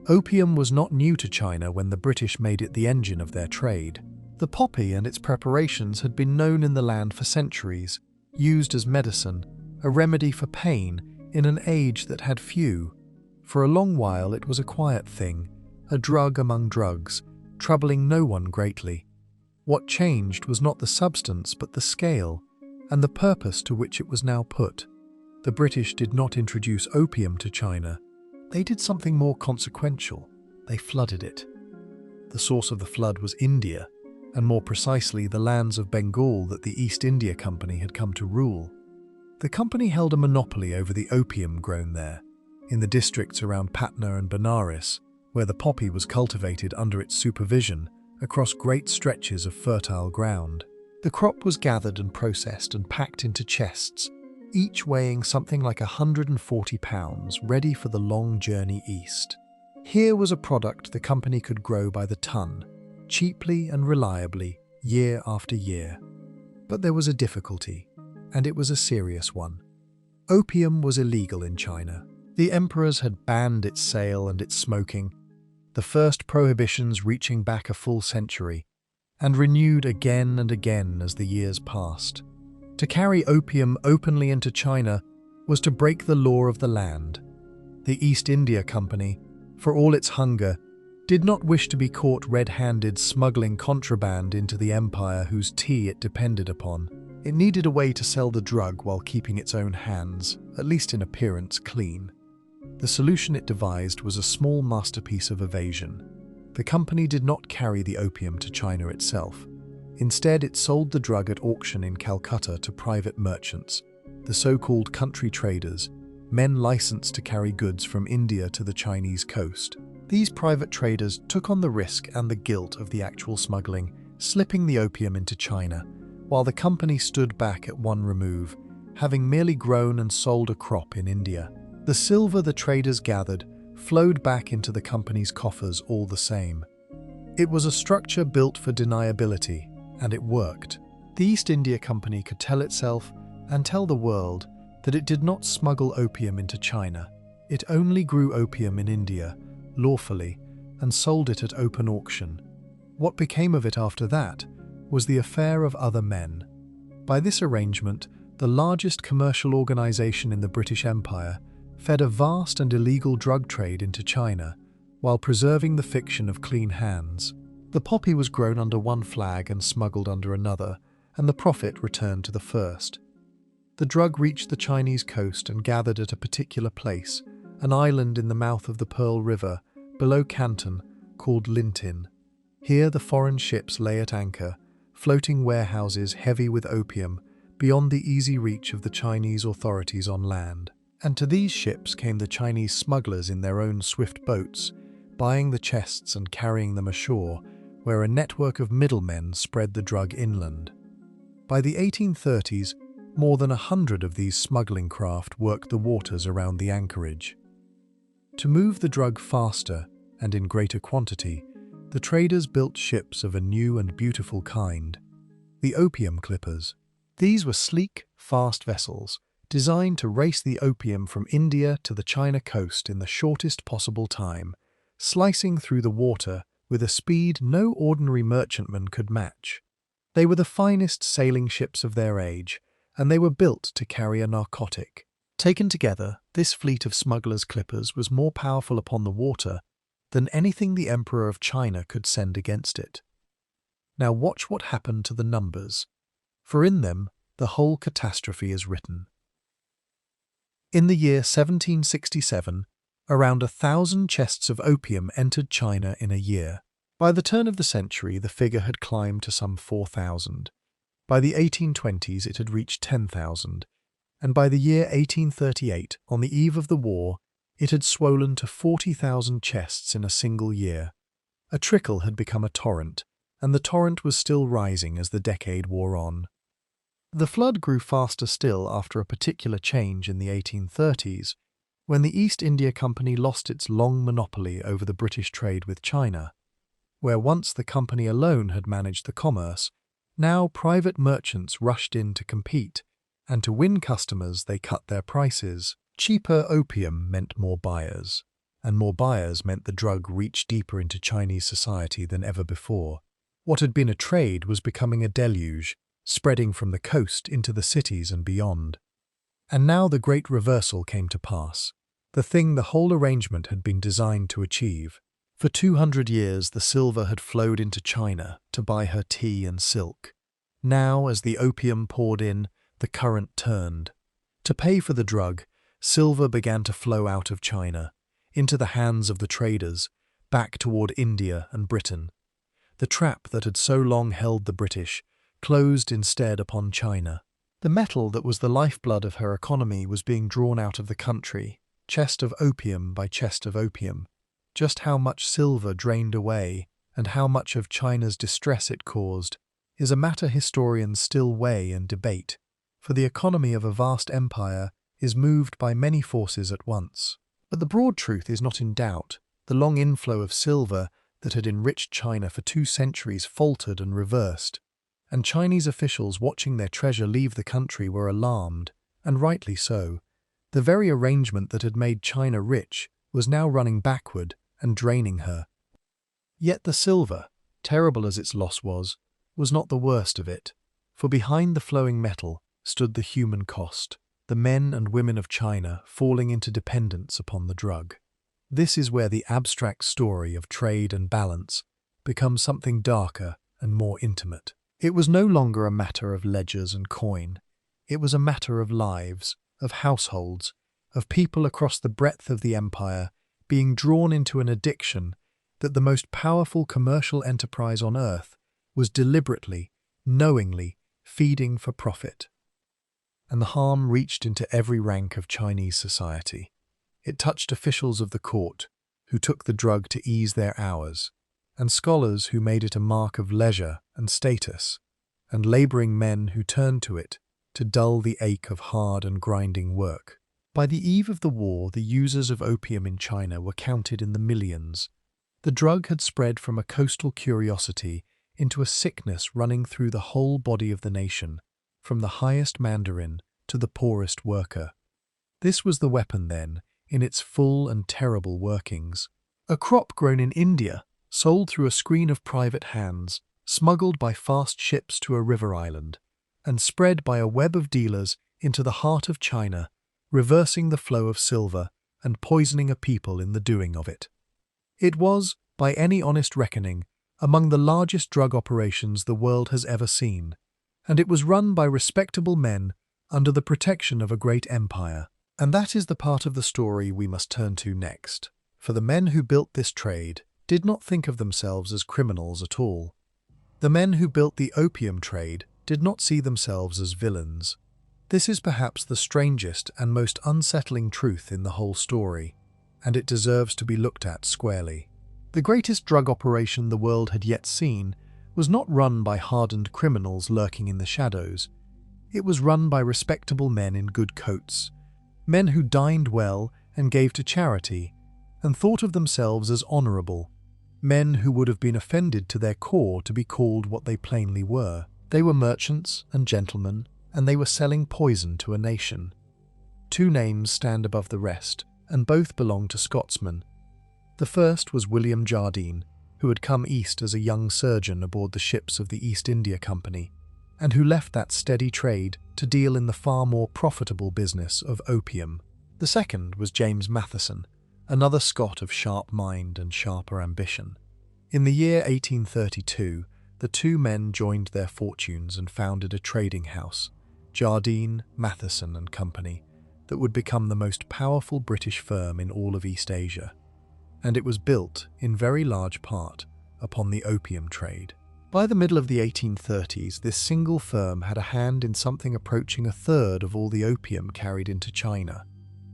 Opium was not new to China when the British made it the engine of their trade. The poppy and its preparations had been known in the land for centuries, used as medicine, a remedy for pain in an age that had few. For a long while it was a quiet thing, a drug among drugs, troubling no one greatly. What changed was not the substance but the scale, and the purpose to which it was now put. The British did not introduce opium to China. They did something more consequential. They flooded it. The source of the flood was India, and more precisely the lands of Bengal that the East India Company had come to rule. The company held a monopoly over the opium grown there, in the districts around Patna and Benares, where the poppy was cultivated under its supervision across great stretches of fertile ground. The crop was gathered and processed and packed into chests, each weighing something like 140 pounds, ready for the long journey east. Here was a product the company could grow by the ton, cheaply and reliably, year after year. But there was a difficulty, and it was a serious one. Opium was illegal in China. The emperors had banned its sale and its smoking, the first prohibitions reaching back a full century, and renewed again and again as the years passed. To carry opium openly into China was to break the law of the land. The East India Company, for all its hunger, did not wish to be caught red-handed smuggling contraband into the empire whose tea it depended upon. It needed a way to sell the drug while keeping its own hands, at least in appearance, clean. The solution it devised was a small masterpiece of evasion. The company did not carry the opium to China itself. Instead, it sold the drug at auction in Calcutta to private merchants, the so-called country traders, men licensed to carry goods from India to the Chinese coast. These private traders took on the risk and the guilt of the actual smuggling, slipping the opium into China, while the company stood back at one remove, having merely grown and sold a crop in India. The silver the traders gathered flowed back into the company's coffers all the same. It was a structure built for deniability, and it worked. The East India Company could tell itself and tell the world that it did not smuggle opium into China. It only grew opium in India, lawfully, and sold it at open auction. What became of it after that was the affair of other men. By this arrangement, the largest commercial organization in the British Empire fed a vast and illegal drug trade into China, while preserving the fiction of clean hands. The poppy was grown under one flag and smuggled under another, and the profit returned to the first. The drug reached the Chinese coast and gathered at a particular place, an island in the mouth of the Pearl River, below Canton, called Lintin. Here the foreign ships lay at anchor, floating warehouses heavy with opium, beyond the easy reach of the Chinese authorities on land. And to these ships came the Chinese smugglers in their own swift boats, buying the chests and carrying them ashore, where a network of middlemen spread the drug inland. By the 1830s, more than 100 of these smuggling craft worked the waters around the anchorage. To move the drug faster and in greater quantity, the traders built ships of a new and beautiful kind, the opium clippers. These were sleek, fast vessels, designed to race the opium from India to the China coast in the shortest possible time, slicing through the water with a speed no ordinary merchantman could match. They were the finest sailing ships of their age, and they were built to carry a narcotic. Taken together, this fleet of smugglers' clippers was more powerful upon the water than anything the Emperor of China could send against it. Now watch what happened to the numbers, for in them the whole catastrophe is written. In the year 1767, around 1,000 chests of opium entered China in a year. By the turn of the century, the figure had climbed to some 4,000. By the 1820s, it had reached 10,000. And by the year 1838, on the eve of the war, it had swollen to 40,000 chests in a single year. A trickle had become a torrent, and the torrent was still rising as the decade wore on. The flood grew faster still after a particular change in the 1830s, when the East India Company lost its long monopoly over the British trade with China. Where once the company alone had managed the commerce, now private merchants rushed in to compete, and to win customers they cut their prices. Cheaper opium meant more buyers, and more buyers meant the drug reached deeper into Chinese society than ever before. What had been a trade was becoming a deluge, spreading from the coast into the cities and beyond. And now the great reversal came to pass, the thing the whole arrangement had been designed to achieve. For 200 years the silver had flowed into China to buy her tea and silk. Now, as the opium poured in, the current turned. To pay for the drug, silver began to flow out of China, into the hands of the traders, back toward India and Britain. The trap that had so long held the British closed instead upon China. The metal that was the lifeblood of her economy was being drawn out of the country, chest of opium by chest of opium. Just how much silver drained away, and how much of China's distress it caused, is a matter historians still weigh and debate, for the economy of a vast empire is moved by many forces at once. But the broad truth is not in doubt. The long inflow of silver that had enriched China for 2 centuries faltered and reversed, and Chinese officials watching their treasure leave the country were alarmed, and rightly so. The very arrangement that had made China rich was now running backward and draining her. Yet the silver, terrible as its loss was not the worst of it, for behind the flowing metal stood the human cost, the men and women of China falling into dependence upon the drug. This is where the abstract story of trade and balance becomes something darker and more intimate. It was no longer a matter of ledgers and coin. It was a matter of lives, of households, of people across the breadth of the empire being drawn into an addiction that the most powerful commercial enterprise on earth was deliberately, knowingly feeding for profit. And the harm reached into every rank of Chinese society. It touched officials of the court, who took the drug to ease their hours, and scholars who made it a mark of leisure and status, and laboring men who turned to it to dull the ache of hard and grinding work. By the eve of the war, the users of opium in China were counted in the millions. The drug had spread from a coastal curiosity into a sickness running through the whole body of the nation, from the highest mandarin to the poorest worker. This was the weapon, then, in its full and terrible workings. A crop grown in India, sold through a screen of private hands, smuggled by fast ships to a river island, and spread by a web of dealers into the heart of China, reversing the flow of silver and poisoning a people in the doing of it. It was, by any honest reckoning, among the largest drug operations the world has ever seen, and it was run by respectable men under the protection of a great empire. And that is the part of the story we must turn to next, for the men who built this trade did not think of themselves as criminals at all. The men who built the opium trade did not see themselves as villains. This is perhaps the strangest and most unsettling truth in the whole story, and it deserves to be looked at squarely. The greatest drug operation the world had yet seen was not run by hardened criminals lurking in the shadows. It was run by respectable men in good coats, men who dined well and gave to charity, and thought of themselves as honourable, men who would have been offended to their core to be called what they plainly were. They were merchants and gentlemen, and they were selling poison to a nation. Two names stand above the rest, and both belong to Scotsmen. The first was William Jardine, who had come east as a young surgeon aboard the ships of the East India Company, and who left that steady trade to deal in the far more profitable business of opium. The second was James Matheson, another Scot of sharp mind and sharper ambition. In the year 1832, the two men joined their fortunes and founded a trading house, Jardine, Matheson and Company, that would become the most powerful British firm in all of East Asia. And it was built, in very large part, upon the opium trade. By the middle of the 1830s, this single firm had a hand in something approaching a third of all the opium carried into China.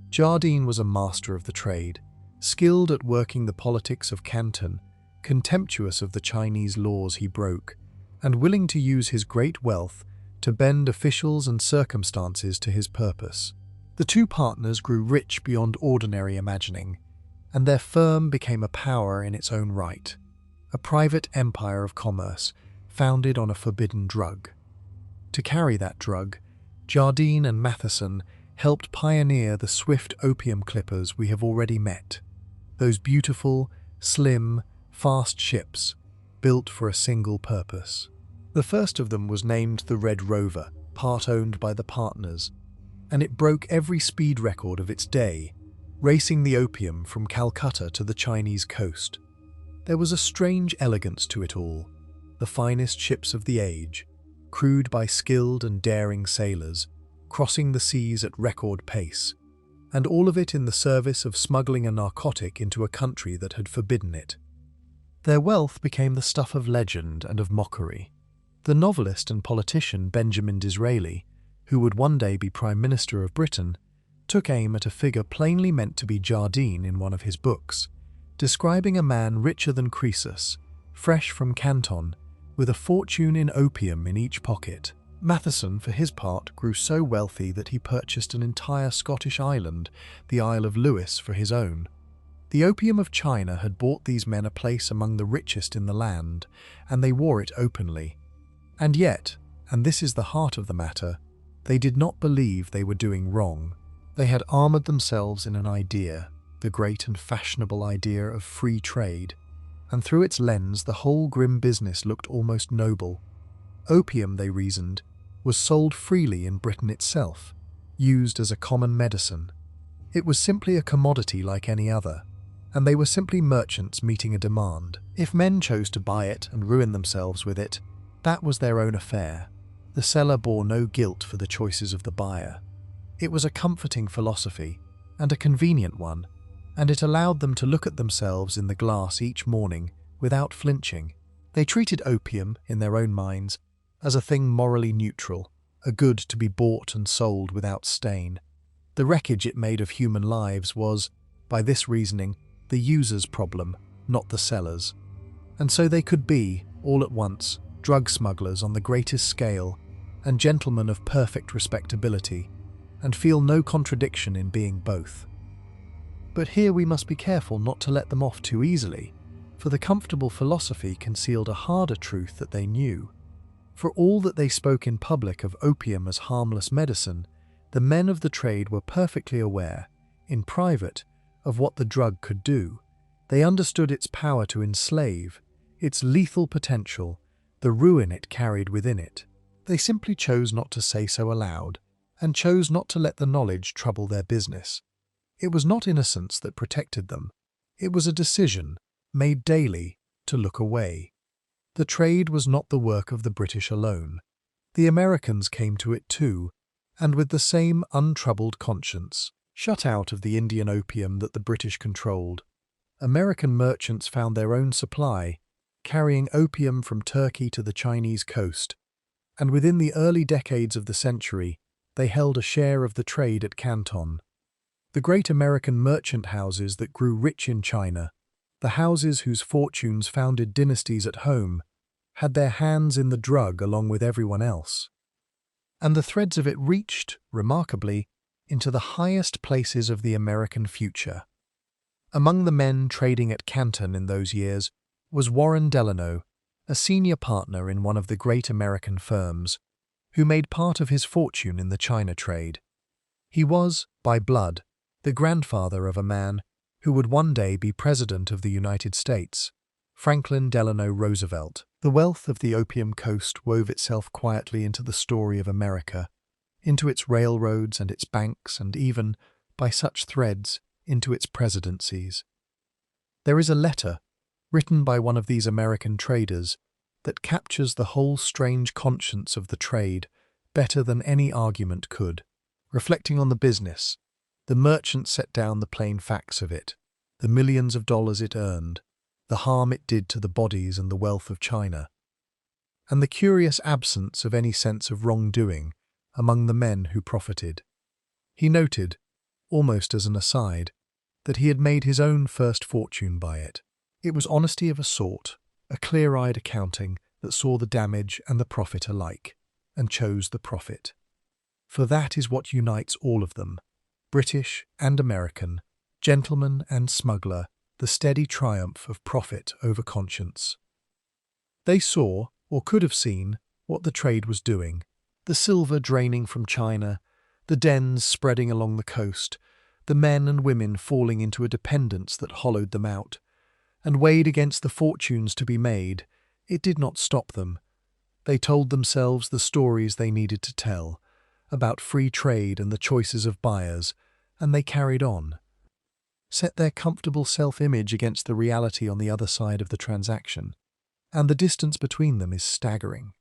Jardine was a master of the trade, skilled at working the politics of Canton, contemptuous of the Chinese laws he broke, and willing to use his great wealth to bend officials and circumstances to his purpose. The two partners grew rich beyond ordinary imagining, and their firm became a power in its own right, a private empire of commerce founded on a forbidden drug. To carry that drug, Jardine and Matheson helped pioneer the swift opium clippers we have already met, those beautiful, slim, fast ships built for a single purpose. The first of them was named the Red Rover, part owned by the partners, and it broke every speed record of its day, racing the opium from Calcutta to the Chinese coast. There was a strange elegance to it all, the finest ships of the age, crewed by skilled and daring sailors, crossing the seas at record pace, and all of it in the service of smuggling a narcotic into a country that had forbidden it. Their wealth became the stuff of legend and of mockery. The novelist and politician Benjamin Disraeli, who would one day be Prime Minister of Britain, took aim at a figure plainly meant to be Jardine in one of his books, describing a man richer than Croesus, fresh from Canton, with a fortune in opium in each pocket. Matheson, for his part, grew so wealthy that he purchased an entire Scottish island, the Isle of Lewis, for his own. The opium of China had bought these men a place among the richest in the land, and they wore it openly. And yet, and this is the heart of the matter, they did not believe they were doing wrong. They had armoured themselves in an idea, the great and fashionable idea of free trade, and through its lens the whole grim business looked almost noble. Opium, they reasoned, was sold freely in Britain itself, used as a common medicine. It was simply a commodity like any other, and they were simply merchants meeting a demand. If men chose to buy it and ruin themselves with it, That was their own affair. The seller bore no guilt for the choices of the buyer. It was a comforting philosophy, and a convenient one, and it allowed them to look at themselves in the glass each morning without flinching. They treated opium, in their own minds, as a thing morally neutral, a good to be bought and sold without stain. The wreckage it made of human lives was, by this reasoning, the user's problem, not the seller's. And so they could be, all at once, drug smugglers on the greatest scale and gentlemen of perfect respectability, and feel no contradiction in being both. But here we must be careful not to let them off too easily, for the comfortable philosophy concealed a harder truth that they knew. For all that they spoke in public of opium as harmless medicine, the men of the trade were perfectly aware, in private, of what the drug could do. They understood its power to enslave, its lethal potential, the ruin it carried within it. They simply chose not to say so aloud, and chose not to let the knowledge trouble their business. It was not innocence that protected them. It was a decision, made daily, to look away. The trade was not the work of the British alone. The Americans came to it too, and with the same untroubled conscience. Shut out of the Indian opium that the British controlled, American merchants found their own supply, carrying opium from Turkey to the Chinese coast, and within the early decades of the century, they held a share of the trade at Canton. The great American merchant houses that grew rich in China, the houses whose fortunes founded dynasties at home, had their hands in the drug along with everyone else. And the threads of it reached, remarkably, into the highest places of the American future. Among the men trading at Canton in those years was Warren Delano, a senior partner in one of the great American firms, who made part of his fortune in the China trade. He was, by blood, the grandfather of a man who would one day be President of the United States, Franklin Delano Roosevelt. The wealth of the Opium Coast wove itself quietly into the story of America, into its railroads and its banks, and even, by such threads, into its presidencies. There is a letter, written by one of these American traders, that captures the whole strange conscience of the trade better than any argument could. Reflecting on the business, the merchant set down the plain facts of it, the millions of dollars it earned, the harm it did to the bodies and the wealth of China, and the curious absence of any sense of wrongdoing among the men who profited. He noted, almost as an aside, that he had made his own first fortune by it. It was honesty of a sort, a clear-eyed accounting that saw the damage and the profit alike, and chose the profit. For that is what unites all of them, British and American, gentleman and smuggler, the steady triumph of profit over conscience. They saw, or could have seen, what the trade was doing, the silver draining from China, the dens spreading along the coast, the men and women falling into a dependence that hollowed them out, and weighed against the fortunes to be made. It did not stop them. They told themselves the stories they needed to tell, about free trade and the choices of buyers, and they carried on. Set their comfortable self-image against the reality on the other side of the transaction, and the distance between them is staggering.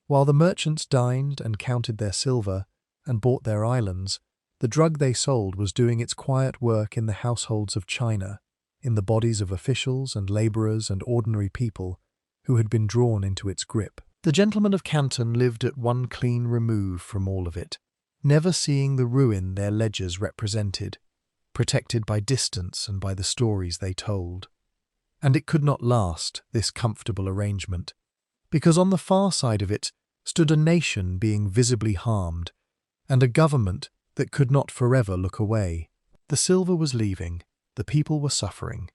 While the merchants dined and counted their silver and bought their islands, the drug they sold was doing its quiet work in the households of China, in the bodies of officials and labourers and ordinary people who had been drawn into its grip. The gentlemen of Canton lived at one clean remove from all of it, never seeing the ruin their ledgers represented, protected by distance and by the stories they told. And it could not last, this comfortable arrangement, because on the far side of it stood a nation being visibly harmed, and a government that could not forever look away. The silver was leaving, the people were suffering.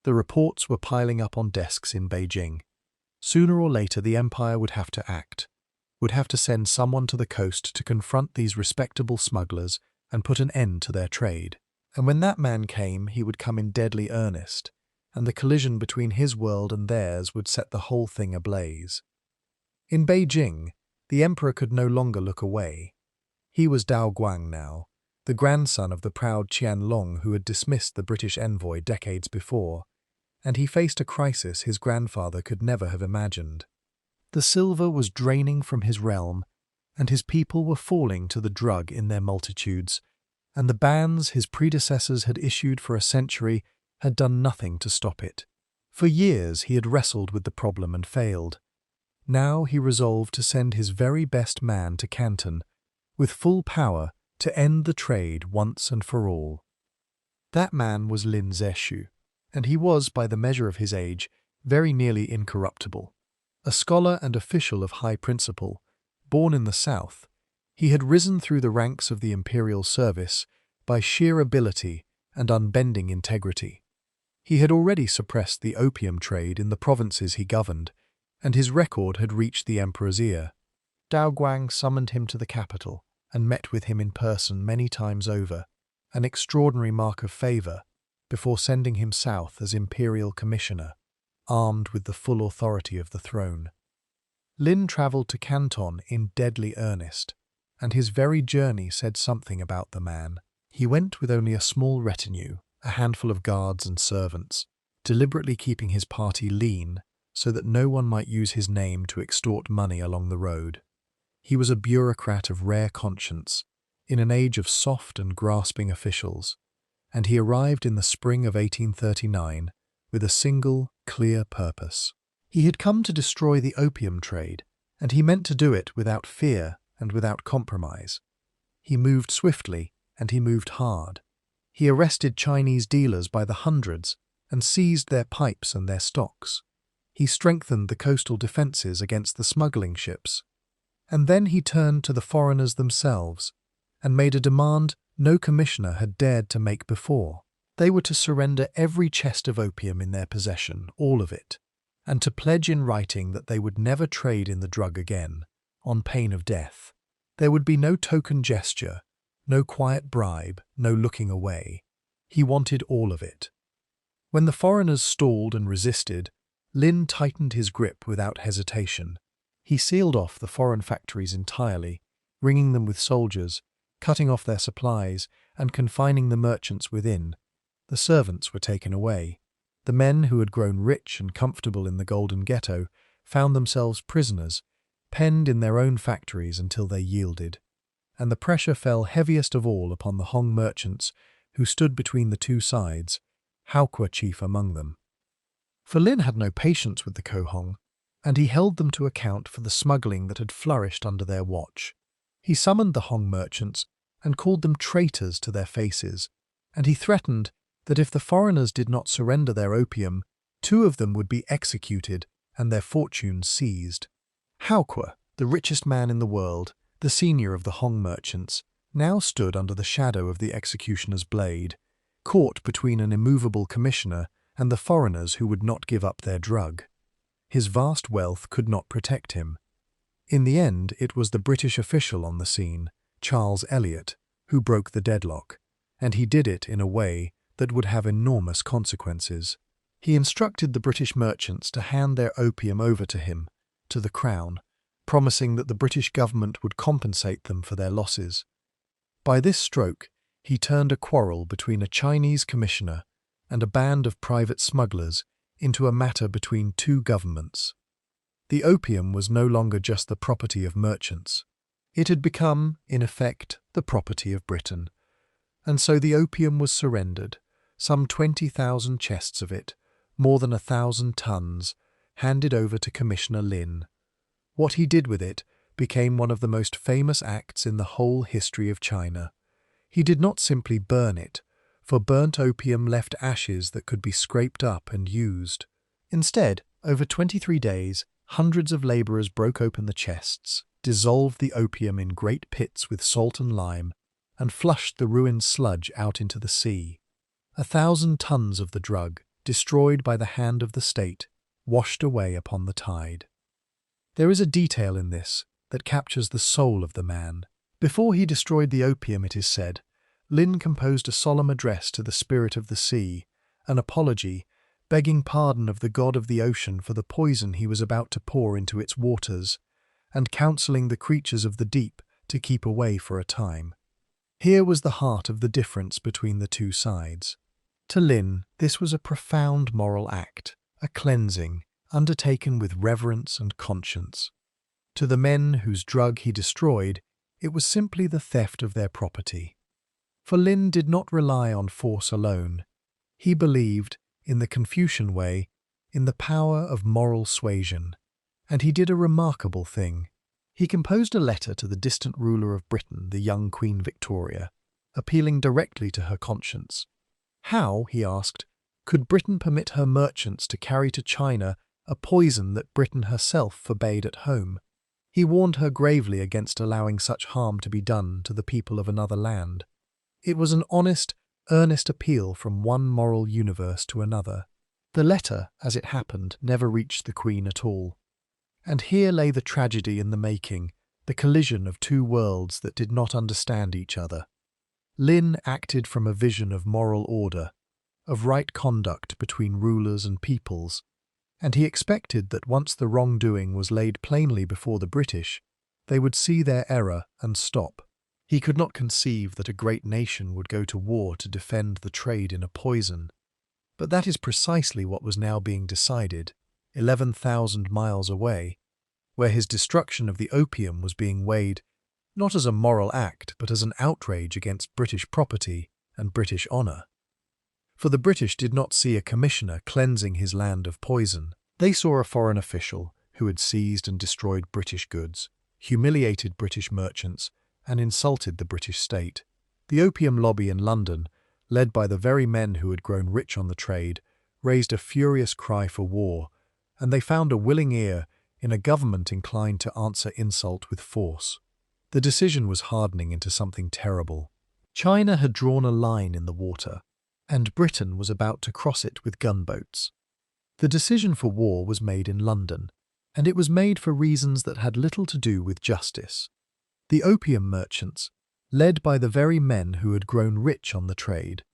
The reports were piling up on desks in Beijing. Sooner or later the empire would have to act, would have to send someone to the coast to confront these respectable smugglers and put an end to their trade. And when that man came, he would come in deadly earnest, and the collision between his world and theirs would set the whole thing ablaze. In Beijing, the emperor could no longer look away. He was Dao Guang now, the grandson of the proud Qianlong who had dismissed the British envoy decades before, and he faced a crisis his grandfather could never have imagined. The silver was draining from his realm, and his people were falling to the drug in their multitudes, and the bans his predecessors had issued for a century had done nothing to stop it. For years he had wrestled with the problem and failed. Now he resolved to send his very best man to Canton, with full power to end the trade once and for all. That man was Lin Zexu, and he was, by the measure of his age, very nearly incorruptible. A scholar and official of high principle, born in the south, he had risen through the ranks of the imperial service by sheer ability and unbending integrity. He had already suppressed the opium trade in the provinces he governed, and his record had reached the emperor's ear. Dao Guang summoned him to the capital and met with him in person many times over, an extraordinary mark of favor, before sending him south as imperial commissioner, armed with the full authority of the throne. Lin travelled to Canton in deadly earnest, and his very journey said something about the man. He went with only a small retinue, a handful of guards and servants, deliberately keeping his party lean so that no one might use his name to extort money along the road. He was a bureaucrat of rare conscience, in an age of soft and grasping officials, and he arrived in the spring of 1839 with a single, clear purpose. He had come to destroy the opium trade, and he meant to do it without fear and without compromise. He moved swiftly, and he moved hard. He arrested Chinese dealers by the hundreds and seized their pipes and their stocks. He strengthened the coastal defences against the smuggling ships. And then he turned to the foreigners themselves and made a demand no commissioner had dared to make before. They were to surrender every chest of opium in their possession, all of it, and to pledge in writing that they would never trade in the drug again, on pain of death. There would be no token gesture, no quiet bribe, no looking away. He wanted all of it. When the foreigners stalled and resisted, Lin tightened his grip without hesitation. He sealed off the foreign factories entirely, ringing them with soldiers, cutting off their supplies, and confining the merchants within. The servants were taken away. The men who had grown rich and comfortable in the Golden Ghetto found themselves prisoners, penned in their own factories until they yielded. And the pressure fell heaviest of all upon the Hong merchants who stood between the two sides, Howqua chief among them. For Lin had no patience with the Kohong, and he held them to account for the smuggling that had flourished under their watch. He summoned the Hong merchants and called them traitors to their faces, and he threatened that if the foreigners did not surrender their opium, 2 of them would be executed and their fortunes seized. Howqua, the richest man in the world, the senior of the Hong merchants, now stood under the shadow of the executioner's blade, caught between an immovable commissioner and the foreigners who would not give up their drug. His vast wealth could not protect him. In the end, it was the British official on the scene, Charles Elliot, who broke the deadlock, and he did it in a way that would have enormous consequences. He instructed the British merchants to hand their opium over to him, to the Crown, promising that the British government would compensate them for their losses. By this stroke, he turned a quarrel between a Chinese commissioner and a band of private smugglers into a matter between 2 governments. The opium was no longer just the property of merchants. It had become, in effect, the property of Britain. And so the opium was surrendered, some 20,000 chests of it, more than 1,000 tons, handed over to Commissioner Lin. What he did with it became one of the most famous acts in the whole history of China. He did not simply burn it, for burnt opium left ashes that could be scraped up and used. Instead, over 23 days, hundreds of labourers broke open the chests, dissolved the opium in great pits with salt and lime, and flushed the ruined sludge out into the sea. 1,000 tons of the drug, destroyed by the hand of the state, washed away upon the tide. There is a detail in this that captures the soul of the man. Before he destroyed the opium, it is said, Lin composed a solemn address to the spirit of the sea, an apology, begging pardon of the god of the ocean for the poison he was about to pour into its waters, and counselling the creatures of the deep to keep away for a time. Here was the heart of the difference between the 2 sides. To Lin, this was a profound moral act, a cleansing, undertaken with reverence and conscience. To the men whose drug he destroyed, it was simply the theft of their property. For Lin did not rely on force alone. He believed, in the Confucian way, in the power of moral suasion. And he did a remarkable thing. He composed a letter to the distant ruler of Britain, the young Queen Victoria, appealing directly to her conscience. How, he asked, could Britain permit her merchants to carry to China a poison that Britain herself forbade at home? He warned her gravely against allowing such harm to be done to the people of another land. It was an honest, earnest appeal from one moral universe to another. The letter, as it happened, never reached the Queen at all. And here lay the tragedy in the making, the collision of two worlds that did not understand each other. Lin acted from a vision of moral order, of right conduct between rulers and peoples, and he expected that once the wrongdoing was laid plainly before the British, they would see their error and stop. He could not conceive that a great nation would go to war to defend the trade in a poison. But that is precisely what was now being decided, 11,000 miles away, where his destruction of the opium was being weighed not as a moral act but as an outrage against British property and British honour. For the British did not see a commissioner cleansing his land of poison. They saw a foreign official who had seized and destroyed British goods, humiliated British merchants, and insulted the British state. The opium lobby in London, led by the very men who had grown rich on the trade, raised a furious cry for war, and they found a willing ear in a government inclined to answer insult with force. The decision was hardening into something terrible. China had drawn a line in the water, and Britain was about to cross it with gunboats. The decision for war was made in London, and it was made for reasons that had little to do with justice. The opium merchants, led by the very men who had grown rich on the trade,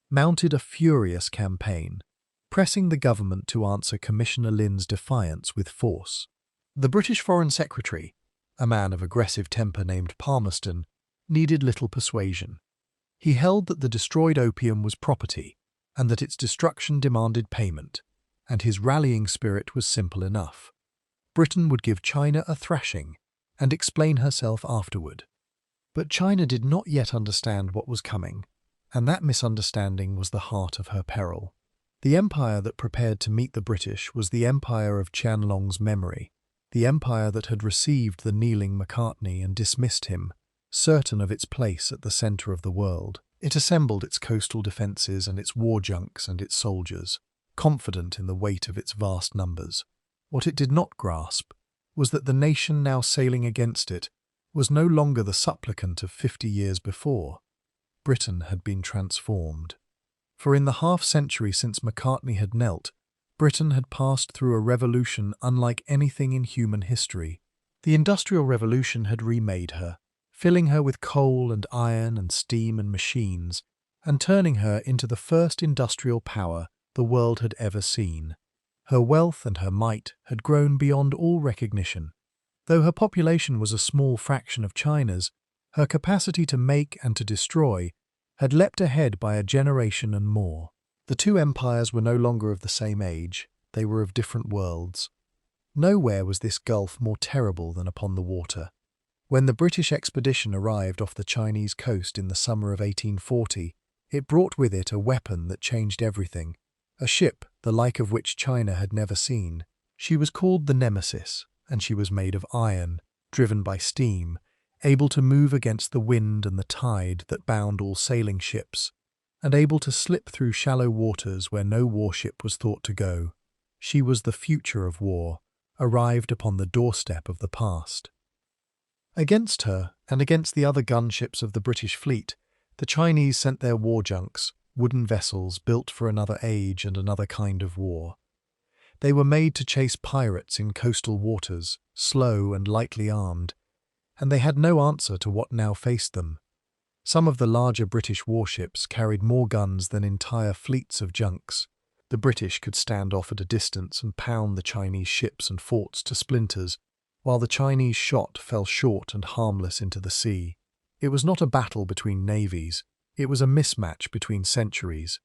mounted a furious campaign, pressing the government to answer Commissioner Lin's defiance with force. The British Foreign Secretary, a man of aggressive temper named Palmerston, needed little persuasion. He held that the destroyed opium was property and that its destruction demanded payment, and his rallying spirit was simple enough. Britain would give China a thrashing and explain herself afterward. But China did not yet understand what was coming, and that misunderstanding was the heart of her peril. The empire that prepared to meet the British was the empire of Qianlong's memory, the empire that had received the kneeling Macartney and dismissed him, certain of its place at the centre of the world. It assembled its coastal defences and its war junks and its soldiers, confident in the weight of its vast numbers. What it did not grasp was that the nation now sailing against it was no longer the supplicant of 50 years before. Britain had been transformed. For in the half-century since Macartney had knelt, Britain had passed through a revolution unlike anything in human history. The Industrial Revolution had remade her, filling her with coal and iron and steam and machines, and turning her into the first industrial power the world had ever seen. Her wealth and her might had grown beyond all recognition. Though her population was a small fraction of China's, her capacity to make and to destroy had leapt ahead by a generation and more. The two empires were no longer of the same age, they were of different worlds. Nowhere was this gulf more terrible than upon the water. When the British expedition arrived off the Chinese coast in the summer of 1840, it brought with it a weapon that changed everything, a ship the like of which China had never seen. She was called the Nemesis, and she was made of iron, driven by steam, able to move against the wind and the tide that bound all sailing ships, and able to slip through shallow waters where no warship was thought to go. She was the future of war, arrived upon the doorstep of the past. Against her, and against the other gunships of the British fleet, the Chinese sent their war junks, wooden vessels built for another age and another kind of war. They were made to chase pirates in coastal waters, slow and lightly armed, and they had no answer to what now faced them. Some of the larger British warships carried more guns than entire fleets of junks. The British could stand off at a distance and pound the Chinese ships and forts to splinters, while the Chinese shot fell short and harmless into the sea. It was not a battle between navies, it was a mismatch between centuries.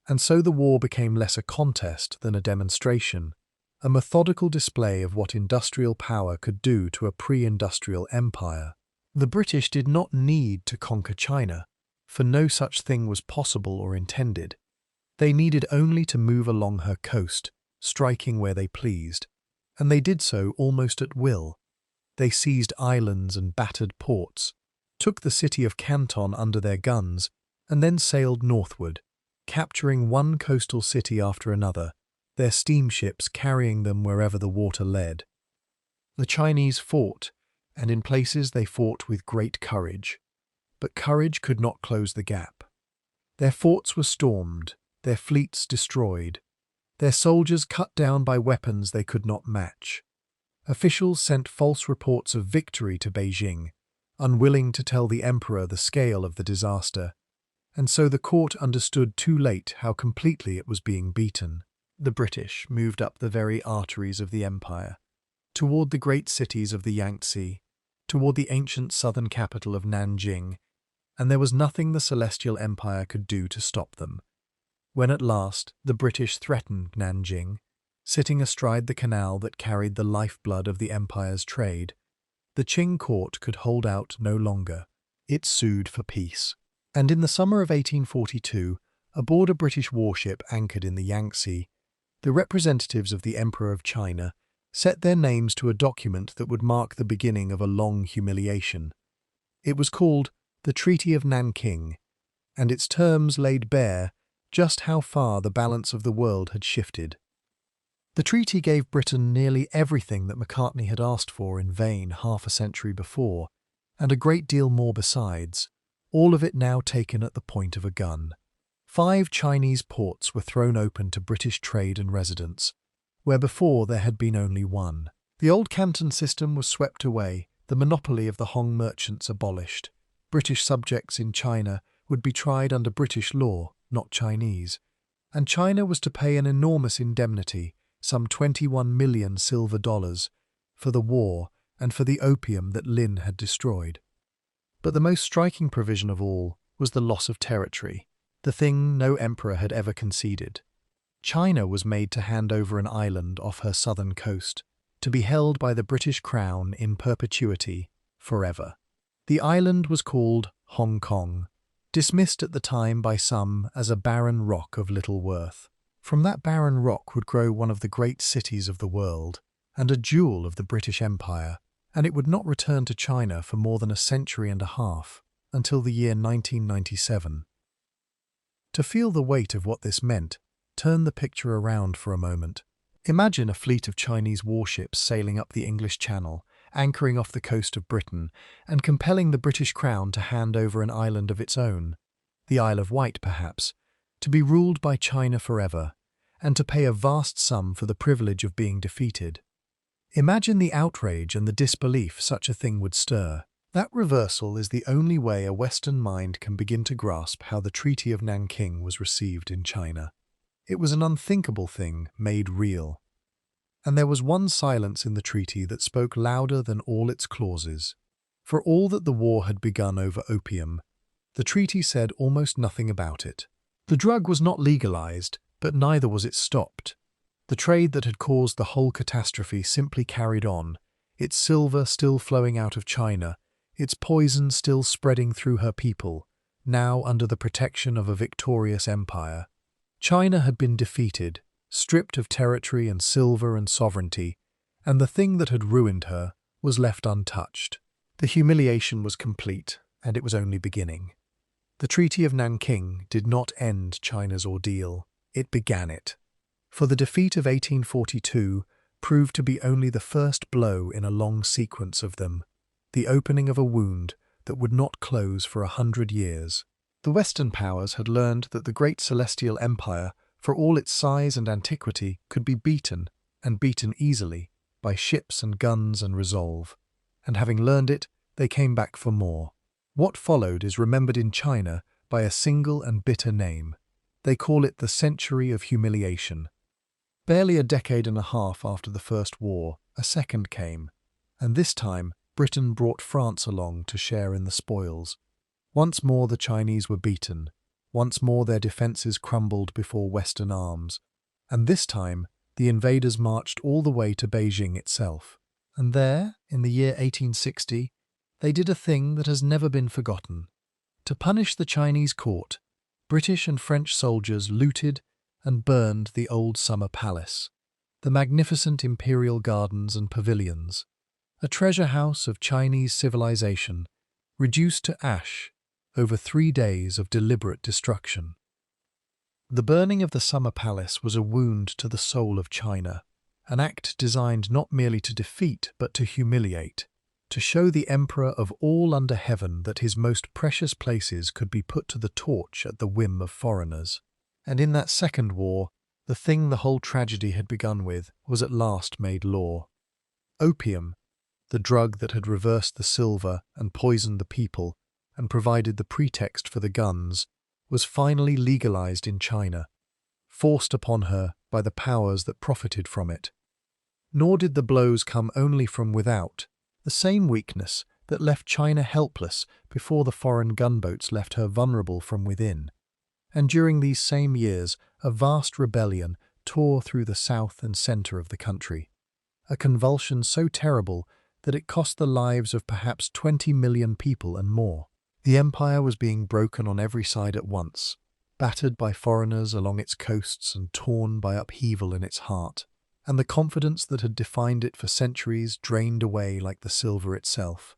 And so the war became less a contest than a demonstration. a methodical display of what industrial power could do to a pre-industrial empire. The British did not need to conquer China, for no such thing was possible or intended. They needed only to move along her coast, striking where they pleased, and they did so almost at will. They seized islands and battered ports, took the city of Canton under their guns, and then sailed northward, capturing one coastal city after another, their steamships carrying them wherever the water led. The Chinese fought, and in places they fought with great courage. But courage could not close the gap. Their forts were stormed, their fleets destroyed, their soldiers cut down by weapons they could not match. Officials sent false reports of victory to Beijing, unwilling to tell the emperor the scale of the disaster, and so the court understood too late how completely it was being beaten. The British moved up the very arteries of the empire, toward the great cities of the Yangtze, toward the ancient southern capital of Nanjing, and there was nothing the Celestial Empire could do to stop them. When at last the British threatened Nanjing, sitting astride the canal that carried the lifeblood of the empire's trade, the Qing court could hold out no longer. It sued for peace. And in the summer of 1842, aboard a British warship anchored in the Yangtze, the representatives of the Emperor of China set their names to a document that would mark the beginning of a long humiliation. It was called the Treaty of Nanking, and its terms laid bare just how far the balance of the world had shifted. The treaty gave Britain nearly everything that Macartney had asked for in vain half a century before, and a great deal more besides, all of it now taken at the point of a gun. 5 Chinese ports were thrown open to British trade and residence, where before there had been only one. The old Canton system was swept away, the monopoly of the Hong merchants abolished. British subjects in China would be tried under British law, not Chinese, and China was to pay an enormous indemnity, some 21 million silver dollars, for the war and for the opium that Lin had destroyed. But the most striking provision of all was the loss of territory, the thing no emperor had ever conceded. China was made to hand over an island off her southern coast, to be held by the British Crown in perpetuity, forever. The island was called Hong Kong, dismissed at the time by some as a barren rock of little worth. From that barren rock would grow one of the great cities of the world, and a jewel of the British Empire, and it would not return to China for more than a century and a half, until the year 1997. To feel the weight of what this meant, turn the picture around for a moment. Imagine a fleet of Chinese warships sailing up the English Channel, anchoring off the coast of Britain, and compelling the British Crown to hand over an island of its own, the Isle of Wight perhaps, to be ruled by China forever, and to pay a vast sum for the privilege of being defeated. Imagine the outrage and the disbelief such a thing would stir. That reversal is the only way a Western mind can begin to grasp how the Treaty of Nanking was received in China. It was an unthinkable thing made real. And there was one silence in the treaty that spoke louder than all its clauses. For all that the war had begun over opium, the treaty said almost nothing about it. The drug was not legalized, but neither was it stopped. The trade that had caused the whole catastrophe simply carried on, its silver still flowing out of China, its poison still spreading through her people, now under the protection of a victorious empire. China had been defeated, stripped of territory and silver and sovereignty, and the thing that had ruined her was left untouched. The humiliation was complete, and it was only beginning. The Treaty of Nanking did not end China's ordeal, it began it. For the defeat of 1842 proved to be only the first blow in a long sequence of them, the opening of a wound that would not close for 100 years. The Western powers had learned that the great celestial empire, for all its size and antiquity, could be beaten, and beaten easily, by ships and guns and resolve. And having learned it, they came back for more. What followed is remembered in China by a single and bitter name. They call it the Century of Humiliation. Barely a decade and a half after the First War, a second came, and this time Britain brought France along to share in the spoils. Once more the Chinese were beaten, once more their defences crumbled before Western arms, and this time the invaders marched all the way to Beijing itself. And there, in the year 1860, they did a thing that has never been forgotten. To punish the Chinese court, British and French soldiers looted and burned the old summer palace, the magnificent imperial gardens and pavilions, a treasure house of Chinese civilization, reduced to ash over 3 days of deliberate destruction. The burning of the summer palace was a wound to the soul of China, an act designed not merely to defeat but to humiliate, to show the emperor of all under heaven that his most precious places could be put to the torch at the whim of foreigners. And in that second war, the thing the whole tragedy had begun with was at last made law. Opium, the drug that had reversed the silver and poisoned the people and provided the pretext for the guns, was finally legalized in China, forced upon her by the powers that profited from it. Nor did the blows come only from without, the same weakness that left China helpless before the foreign gunboats left her vulnerable from within. And during these same years, a vast rebellion tore through the south and center of the country, a convulsion so terrible that it cost the lives of perhaps 20 million people and more. The empire was being broken on every side at once, battered by foreigners along its coasts and torn by upheaval in its heart, and the confidence that had defined it for centuries drained away like the silver itself.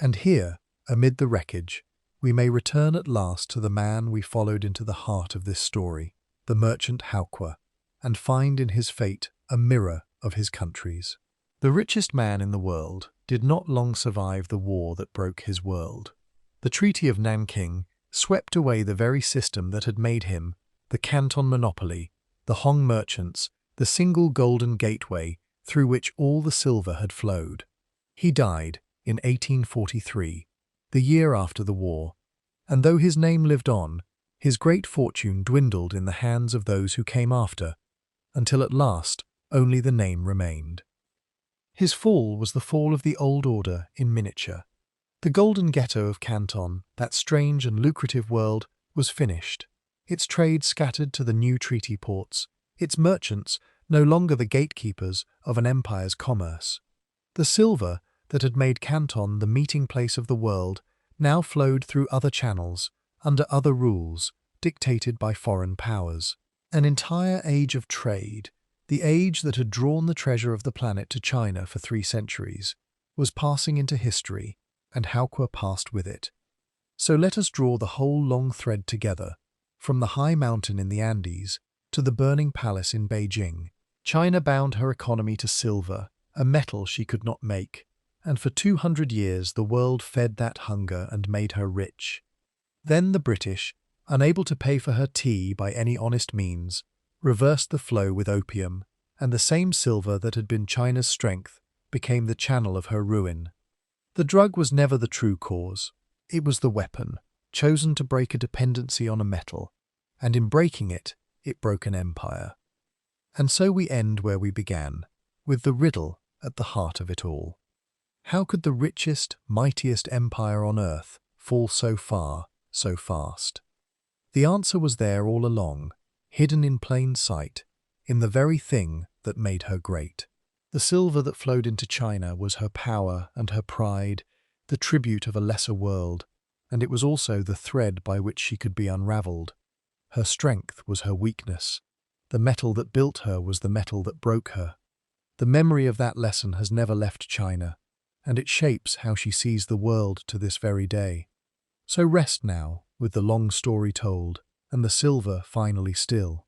And here, amid the wreckage, we may return at last to the man we followed into the heart of this story, the merchant Howqua, and find in his fate a mirror of his country's. The richest man in the world did not long survive the war that broke his world. The Treaty of Nanking swept away the very system that had made him the Canton monopoly, the Hong merchants, the single golden gateway through which all the silver had flowed. He died in 1843, the year after the war, and though his name lived on, his great fortune dwindled in the hands of those who came after, until at last only the name remained. His fall was the fall of the old order in miniature. The golden ghetto of Canton, that strange and lucrative world, was finished, its trade scattered to the new treaty ports, its merchants no longer the gatekeepers of an empire's commerce. The silver that had made Canton the meeting place of the world now flowed through other channels, under other rules, dictated by foreign powers. An entire age of trade, the age that had drawn the treasure of the planet to China for 3 centuries, was passing into history, and Howqua passed with it. So let us draw the whole long thread together, from the high mountain in the Andes to the burning palace in Beijing. China bound her economy to silver, a metal she could not make, and for 200 years the world fed that hunger and made her rich. Then the British, unable to pay for her tea by any honest means, reversed the flow with opium, and the same silver that had been China's strength became the channel of her ruin. The drug was never the true cause. It was the weapon, chosen to break a dependency on a metal, and in breaking it, it broke an empire. And so we end where we began, with the riddle at the heart of it all. How could the richest, mightiest empire on earth fall so far, so fast? The answer was there all along, hidden in plain sight, in the very thing that made her great. The silver that flowed into China was her power and her pride, the tribute of a lesser world, and it was also the thread by which she could be unravelled. Her strength was her weakness. The metal that built her was the metal that broke her. The memory of that lesson has never left China, and it shapes how she sees the world to this very day. So rest now, with the long story told, and the silver finally still.